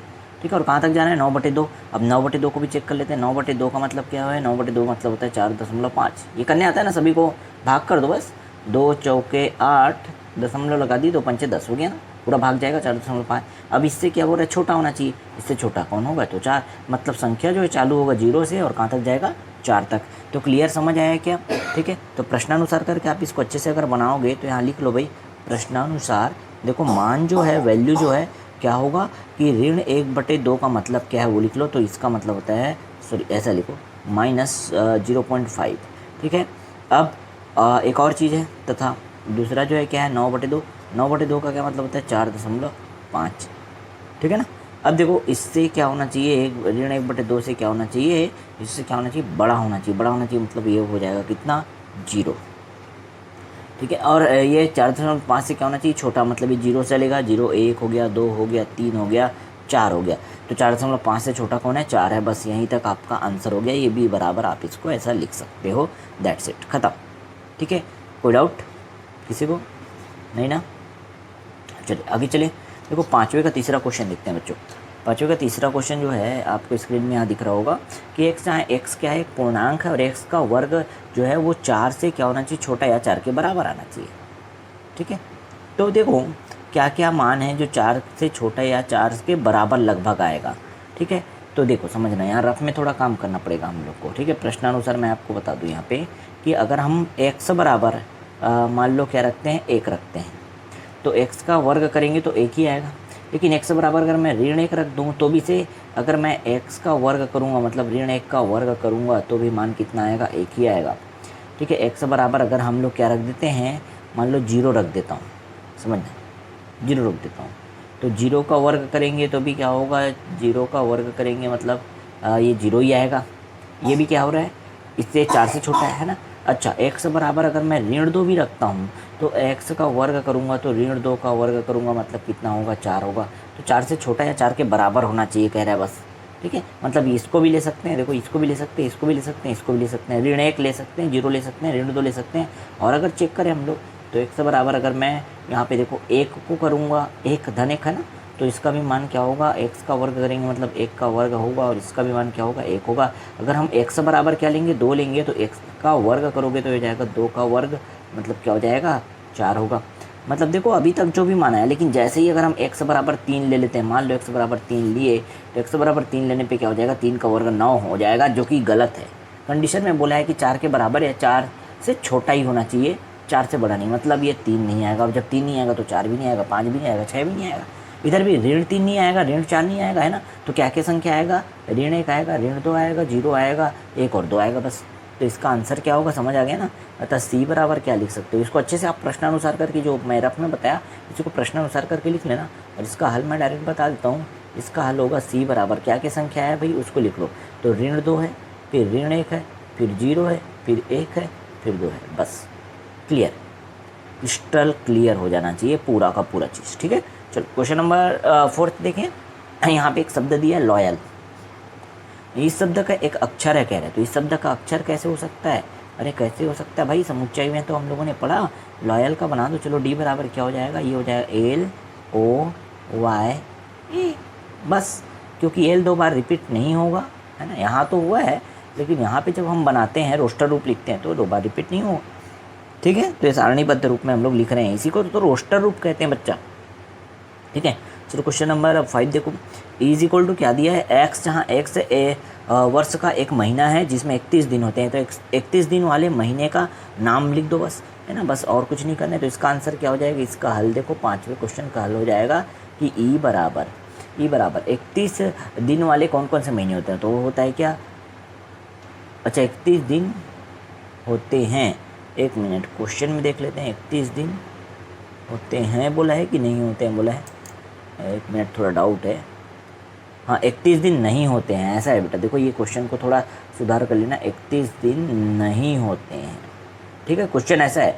ठीक है, और कहाँ तक जाना है, 9/2। अब 9/2 को भी चेक कर लेते हैं। 9/2 का मतलब क्या है, 9/2 मतलब होता है 4.5। ये करने आता है ना सभी को, भाग कर दो बस, 2 चौके 8, दशमलव लगा दी, 2 पंचे 10 हो गया ना, पूरा भाग जाएगा 4.5। अब इससे क्या बोल रहा है, छोटा होना चाहिए, इससे छोटा कौन होगा, तो 4। मतलब संख्या जो है चालू होगा 0 से और कहाँ तक जाएगा, 4 तक। तो क्लियर समझ आया क्या। ठीक है, तो प्रश्नानुसार करके आप इसको अच्छे से अगर बनाओगे तो यहाँ लिख लो भाई, प्रश्नानुसार देखो मान जो है, वैल्यू जो है क्या होगा कि ऋण 1/2 का मतलब क्या है वो लिख लो। तो इसका मतलब होता है, सॉरी ऐसा लिखो, -0.5। ठीक है, अब एक और चीज़ है, तथा दूसरा जो है क्या है, 9/2। 9/2 का क्या मतलब होता है, 4.5। ठीक है ना। अब देखो इससे क्या होना चाहिए, ऋण 1/2 से क्या होना चाहिए, इससे क्या होना चाहिए, बड़ा होना चाहिए। बड़ा होना चाहिए मतलब ये हो जाएगा कितना, 0। ठीक है, और ये 4.5 से क्या होना चाहिए, छोटा, मतलब ये 0 चलेगा। 0 1 हो गया, 2 हो गया, 3 हो गया, 4 हो गया। तो 4.5 से छोटा कौन है, 4 है। बस यहीं तक आपका आंसर हो गया। ये भी बराबर आप इसको ऐसा लिख सकते हो। दैट्स इट, ख़त्म। ठीक है, कोई डाउट किसी को, नहीं ना। चलिए आगे चलिए। देखो 5वें का तीसरा क्वेश्चन देखते हैं बच्चों। 5वें का तीसरा क्वेश्चन जो है आपको स्क्रीन में यहाँ दिख रहा होगा कि एक्स क्या है, एक पूर्णांक है और एक्स का वर्ग जो है वो 4 से क्या होना चाहिए, छोटा या 4 के बराबर आना चाहिए। ठीक है, तो देखो क्या क्या मान है जो 4 से छोटा या 4 के बराबर लगभग आएगा। ठीक है, तो देखो समझना, यहाँ रफ में थोड़ा काम करना पड़ेगा हम लोग को। ठीक है, प्रश्नानुसार मैं आपको बता दूँ यहाँ पे कि अगर हम एक्स बराबर मान लो क्या रखते हैं, 1 रखते हैं, तो x का वर्ग करेंगे तो 1 ही आएगा। लेकिन x बराबर अगर मैं ऋण 1 रख दूँ तो भी से अगर मैं x का वर्ग करूँगा, मतलब ऋण 1 का वर्ग करूँगा तो भी मान कितना आएगा, 1 ही आएगा। ठीक है, x बराबर अगर हम लोग क्या रख देते हैं, मान लो 0 रख देता हूँ, समझना 0 रख देता हूँ, तो 0 का वर्ग करेंगे तो भी क्या होगा, 0 का वर्ग करेंगे मतलब ये 0 ही आएगा। ये भी क्या हो रहा है, इससे 4 से छोटा है ना। अच्छा, x बराबर अगर मैं ऋण 2 भी रखता हूँ तो x का वर्ग करूँगा तो ऋण 2 का वर्ग करूँगा मतलब कितना होगा, 4 होगा। तो 4 से छोटा या 4 के बराबर होना चाहिए कह रहा है बस। ठीक है, मतलब इसको भी ले सकते हैं, देखो इसको भी ले सकते हैं, इसको भी ले सकते हैं, इसको भी ले सकते हैं, ऋण 1 ले सकते हैं, 0 ले सकते हैं, ऋण 2 ले सकते हैं। और अगर चेक करें हम लोग तो x बराबर अगर मैं यहाँ पे देखो 1 को करूँगा, 1 धन 1 है ना, तो इसका भी मान क्या होगा, x का वर्ग करेंगे मतलब 1 का वर्ग होगा और इसका भी मान क्या होगा, 1 होगा। अगर हम x बराबर क्या लेंगे, 2 लेंगे, तो x का वर्ग करोगे तो हो जाएगा 2 का वर्ग, मतलब क्या हो जाएगा, 4 होगा। मतलब देखो अभी तक जो भी माना है, लेकिन जैसे ही अगर हम x बराबर 3 ले लेते हैं, मान लो x बराबर 3 लिए, तो x बराबर 3 लेने पे क्या हो जाएगा, 3 का वर्ग 9 हो जाएगा, जो कि गलत है। कंडीशन में बोला है कि 4 के बराबर या 4 से छोटा ही होना चाहिए, 4 से बड़ा नहीं, मतलब ये 3 नहीं आएगा। अब जब 3 नहीं आएगा तो 4 भी नहीं आएगा, 5 भी नहीं आएगा, 6 भी नहीं आएगा। इधर भी ऋण 3 नहीं आएगा, ऋण 4 नहीं आएगा, है ना। तो क्या क्या संख्या आएगा, ऋण 1 आएगा, ऋण 2 आएगा, 0 आएगा, 1 और 2 आएगा बस। तो इसका आंसर क्या होगा, समझ आ गया ना। अतः सी बराबर क्या लिख सकते हो, इसको अच्छे से आप प्रश्नानुसार करके, जो मैं रफ में बताया इसको प्रश्नानुसार करके लिख लेना। और इसका हल मैं डायरेक्ट बता देता हूँ। इसका हल होगा सी बराबर क्या क्या संख्या है भाई उसको लिख लो। तो ऋण 2 है, फिर ऋण 1 है, फिर 0 है, फिर 1 है, फिर 2 है, बस। क्लियर, क्रिस्टल क्लियर हो जाना चाहिए पूरा का पूरा चीज़। ठीक है, चलो क्वेश्चन नंबर 4 देखें। यहाँ पे एक शब्द दिया है लॉयल। इस शब्द का एक अक्षर है कह रहे, तो इस शब्द का अक्षर कैसे हो सकता है। अरे कैसे हो सकता है भाई, समुच्चय में तो हम लोगों ने पढ़ा। लॉयल का बना दो। चलो डी बराबर क्या हो जाएगा, ये हो जाएगा LOY, बस। क्योंकि एल 2 बार रिपीट नहीं होगा, है ना। यहाँ तो हुआ है, लेकिन यहाँ पे जब हम बनाते हैं रोस्टर रूप लिखते हैं तो 2 बार रिपीट नहीं होगा। ठीक है, तो ये सारणीबद्ध रूप में हम लोग लिख रहे हैं, इसी को तो रोस्टर रूप कहते हैं बच्चा। ठीक है, चलो क्वेश्चन नंबर 5 देखो। इज इक्वल टू क्या दिया है, एक्स, जहाँ एक्स वर्ष का एक महीना है जिसमें 31 दिन होते हैं। तो 31 दिन वाले महीने का नाम लिख दो बस, है ना, बस और कुछ नहीं करना है। तो इसका आंसर क्या हो जाएगा, इसका हल देखो 5वें क्वेश्चन का हल हो जाएगा कि ई बराबर 31 दिन वाले कौन कौन से महीने होते हैं। तो वो होता है क्या, अच्छा 31 दिन होते हैं, 1 मिनट क्वेश्चन में देख लेते हैं। 31 दिन होते हैं बोला है कि नहीं होते हैं बोला है, 1 मिनट थोड़ा डाउट है। हाँ 31 दिन नहीं होते हैं, ऐसा है बेटा। देखो ये क्वेश्चन को थोड़ा सुधार कर लेना, 31 दिन नहीं होते हैं। ठीक है, क्वेश्चन ऐसा है।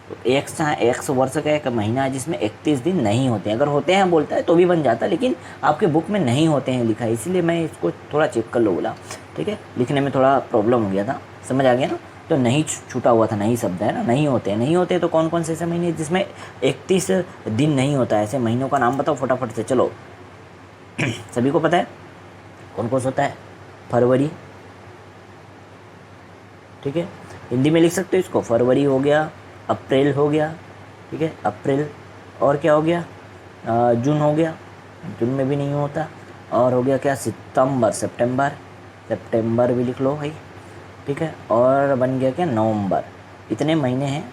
तो एक्स, जहाँ एक्स वर्ष का एक महीना है जिसमें 31 दिन नहीं होते हैं। अगर होते हैं बोलता है तो भी बन जाता, लेकिन आपके बुक में नहीं होते हैं लिखा है, इसीलिए मैं इसको थोड़ा चेक कर लो बोला। ठीक है, लिखने में थोड़ा प्रॉब्लम हो गया था, समझ आ गया ना। तो नहीं छूटा हुआ था, नहीं शब्द है ना, नहीं होते हैं। नहीं होते तो कौन कौन से ऐसे महीने जिसमें 31 दिन नहीं होता है, ऐसे महीनों का नाम बताओ फटाफट से। चलो सभी को पता है कौन कौन सा होता है, फरवरी। ठीक है, हिंदी में लिख सकते हो इसको, फरवरी हो गया, अप्रैल हो गया। ठीक है, अप्रैल, और क्या हो गया, जून हो गया, जून में भी नहीं होता। और हो गया क्या, सितंबर, सितंबर भी लिख लो भाई। ठीक है, और बन गया क्या, नवंबर। इतने महीने हैं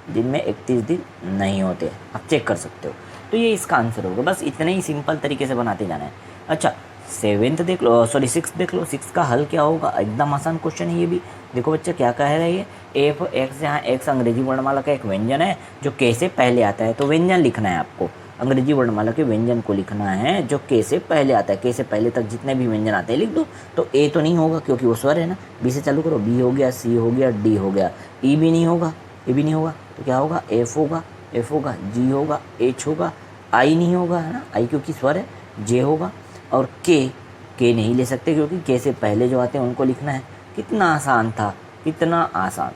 जिनमें 31 दिन नहीं होते, आप चेक कर सकते हो। तो ये इसका आंसर होगा, बस इतने ही सिंपल तरीके से बनाते जाना है। अच्छा 7th देख लो, सॉरी 6th देख लो। 6 का हल क्या होगा, एकदम आसान क्वेश्चन है ये भी। देखो बच्चा क्या कह रहा है ये, एफ एक्स, जहाँ एक्स अंग्रेजी वर्णमाला का एक व्यंजन है जो के से पहले आता है। तो व्यंजन लिखना है आपको, अंग्रेजी वर्णमाला के व्यंजन को लिखना है जो के से पहले आता है। के से पहले तक जितने भी व्यंजन आते हैं लिख दो। तो ए तो नहीं होगा क्योंकि वो स्वर है ना, बी से चालू करो, बी हो गया, सी हो गया, डी हो गया, ई भी नहीं होगा, ए भी नहीं होगा। तो क्या होगा, एफ होगा, जी होगा, एच होगा, आई नहीं होगा, है ना, आई क्योंकि स्वर है, जे होगा, और के नहीं ले सकते क्योंकि के से पहले जो आते हैं उनको लिखना है। कितना आसान था, कितना आसान।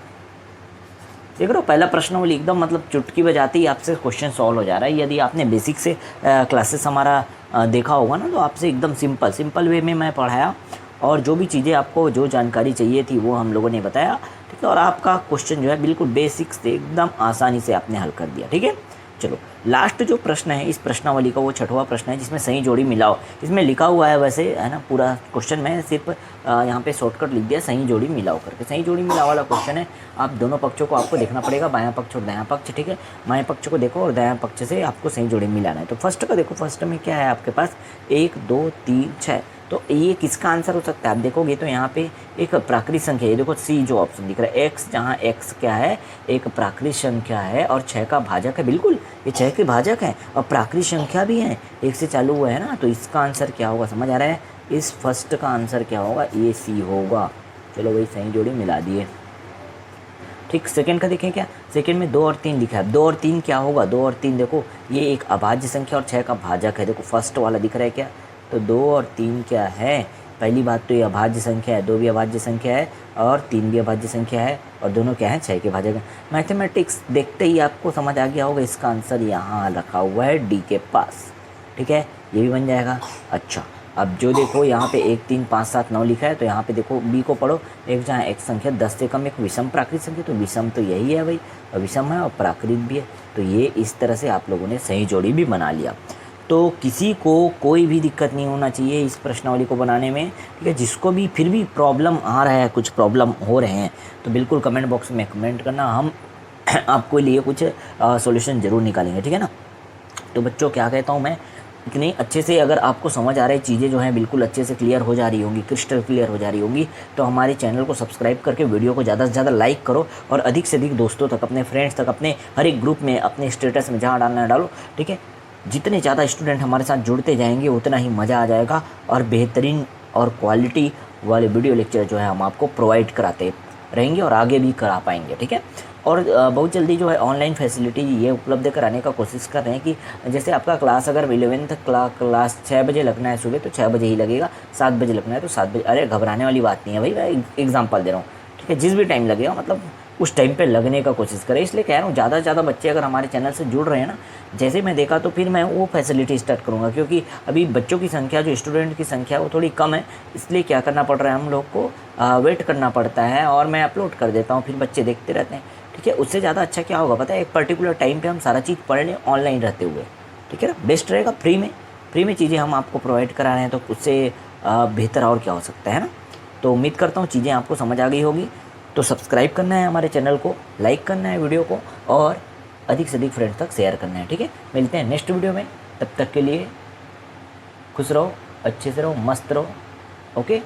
देख रहे हो, पहला प्रश्नावली एकदम मतलब चुटकी बजाते ही आपसे क्वेश्चन सॉल्व हो जा रहा है। यदि आपने बेसिक से क्लासेस हमारा देखा होगा ना, तो आपसे एकदम सिंपल वे में मैं पढ़ाया, और जो भी चीज़ें आपको जो जानकारी चाहिए थी वो हम लोगों ने बताया। ठीक है, और आपका क्वेश्चन जो है बिल्कुल बेसिक से एकदम आसानी से आपने हल कर दिया। ठीक है, चलो लास्ट जो प्रश्न है इस प्रश्नावली का, वो 6वां प्रश्न है जिसमें सही जोड़ी मिलाओ। इसमें लिखा हुआ है वैसे, है ना, पूरा क्वेश्चन में सिर्फ यहाँ पे शॉर्टकट लिख दिया, सही जोड़ी मिलाओ करके। सही जोड़ी मिलाओ वाला क्वेश्चन है, आप दोनों पक्षों को आपको देखना पड़ेगा, बायां पक्ष और दायां पक्ष। ठीक है, बाएं पक्ष को देखो और दायां पक्ष से आपको सही जोड़ी मिलाना है। तो फर्स्ट का देखो, फर्स्ट में क्या है आपके पास, 1 2 3 6। तो ये किसका आंसर हो सकता है, आप देखोगे तो यहाँ पे एक प्राकृत संख्या है। ये देखो सी जो ऑप्शन दिख रहा है, एक्स, जहाँ एक्स क्या है, एक प्राकृत संख्या है और 6 का भाजक है। बिल्कुल ये 6 के भाजक है और प्राकृत संख्या भी है, 1 से चालू हुआ है ना। तो इसका आंसर क्या होगा, समझ आ रहा है, इस फर्स्ट का आंसर क्या होगा, ये सी होगा। चलो भाई सही जोड़ी मिला दिए। ठीक, सेकंड का देखें क्या, सेकंड में 2 और 3 लिखा है। 2 और 3 क्या होगा, 2 और 3 देखो ये एक अभाज्य संख्या और 6 का भाजक है। देखो फर्स्ट वाला दिख रहा है क्या, तो 2 और 3 क्या है, पहली बात तो ये अभाज्य संख्या है, 2 भी अभाज्य संख्या है और 3 भी अभाज्य संख्या है, और दोनों क्या है, 6 के भाजक है। मैथमेटिक्स देखते ही आपको समझ आ गया होगा, इसका आंसर यहाँ रखा हुआ है डी के पास। ठीक है, ये भी बन जाएगा। अच्छा अब जो देखो यहाँ पे 1 3 5 7 9 लिखा है, तो यहाँ पे देखो बी को पढ़ो, एक जहाँ एक संख्या 10 से कम एक विषम प्राकृत संख्या, तो विषम तो यही है भाई, विषम है और प्राकृत भी है। तो ये इस तरह से आप लोगों ने सही जोड़ी भी बना लिया। तो किसी को कोई भी दिक्कत नहीं होना चाहिए इस प्रश्नावली को बनाने में। ठीक है, जिसको भी फिर भी प्रॉब्लम आ रहा है, कुछ प्रॉब्लम हो रहे हैं, तो बिल्कुल कमेंट बॉक्स में कमेंट करना, हम आपके लिए कुछ सॉल्यूशन ज़रूर निकालेंगे, ठीक है ना। तो बच्चों क्या कहता हूँ मैं, इतनी अच्छे से अगर आपको समझ आ रही चीज़ें जो हैं बिल्कुल अच्छे से क्लियर हो जा रही होंगी, क्रिस्टल क्लियर हो जा रही होंगी, तो हमारे चैनल को सब्सक्राइब करके वीडियो को ज़्यादा से ज़्यादा लाइक करो और अधिक से अधिक दोस्तों तक, अपने फ्रेंड्स तक, अपने हर एक ग्रुप में, अपने स्टेटस में जहाँ डालना है डालो, ठीक है। जितने ज़्यादा स्टूडेंट हमारे साथ जुड़ते जाएंगे उतना ही मज़ा आ जाएगा और बेहतरीन और क्वालिटी वाले वीडियो लेक्चर जो है हम आपको प्रोवाइड कराते रहेंगे और आगे भी करा पाएंगे, ठीक है। और बहुत जल्दी जो है ऑनलाइन फैसिलिटी ये उपलब्ध कराने का कोशिश कर रहे हैं कि जैसे आपका क्लास अगर 11th क्लास 6 बजे लगना है सुबह तो 6 बजे ही लगेगा, 7 बजे लगना है तो 7 बजे। अरे घबराने वाली बात नहीं है भाई, मैं एग्जाम्पल दे रहा हूँ, ठीक है। जिस भी टाइम लगेगा मतलब उस टाइम पे लगने का कोशिश करें। इसलिए कह रहा हूँ ज़्यादा से ज़्यादा बच्चे अगर हमारे चैनल से जुड़ रहे हैं ना, जैसे मैं देखा तो फिर मैं वो फैसिलिटी स्टार्ट करूँगा, क्योंकि अभी बच्चों की संख्या, जो स्टूडेंट की संख्या वो थोड़ी कम है, इसलिए क्या करना पड़ रहा है, हम लोग को वेट करना पड़ता है और मैं अपलोड कर देता हूँ, फिर बच्चे देखते रहते हैं, ठीक है। उससे ज़्यादा अच्छा क्या होगा पता है, एक पर्टिकुलर टाइम पे हम सारा चीज़ पढ़ लें ऑनलाइन रहते हुए, ठीक है ना, बेस्ट रहेगा। फ्री में चीज़ें हम आपको प्रोवाइड करा रहे हैं तो उससे बेहतर और क्या हो सकता है ना। तो उम्मीद करता हूँ चीज़ें आपको समझ आ गई होगी। तो सब्सक्राइब करना है हमारे चैनल को, लाइक करना है वीडियो को और अधिक से अधिक फ्रेंड्स तक शेयर करना है, ठीक है। मिलते हैं नेक्स्ट वीडियो में, तब तक के लिए खुश रहो, अच्छे से रहो, मस्त रहो, ओके।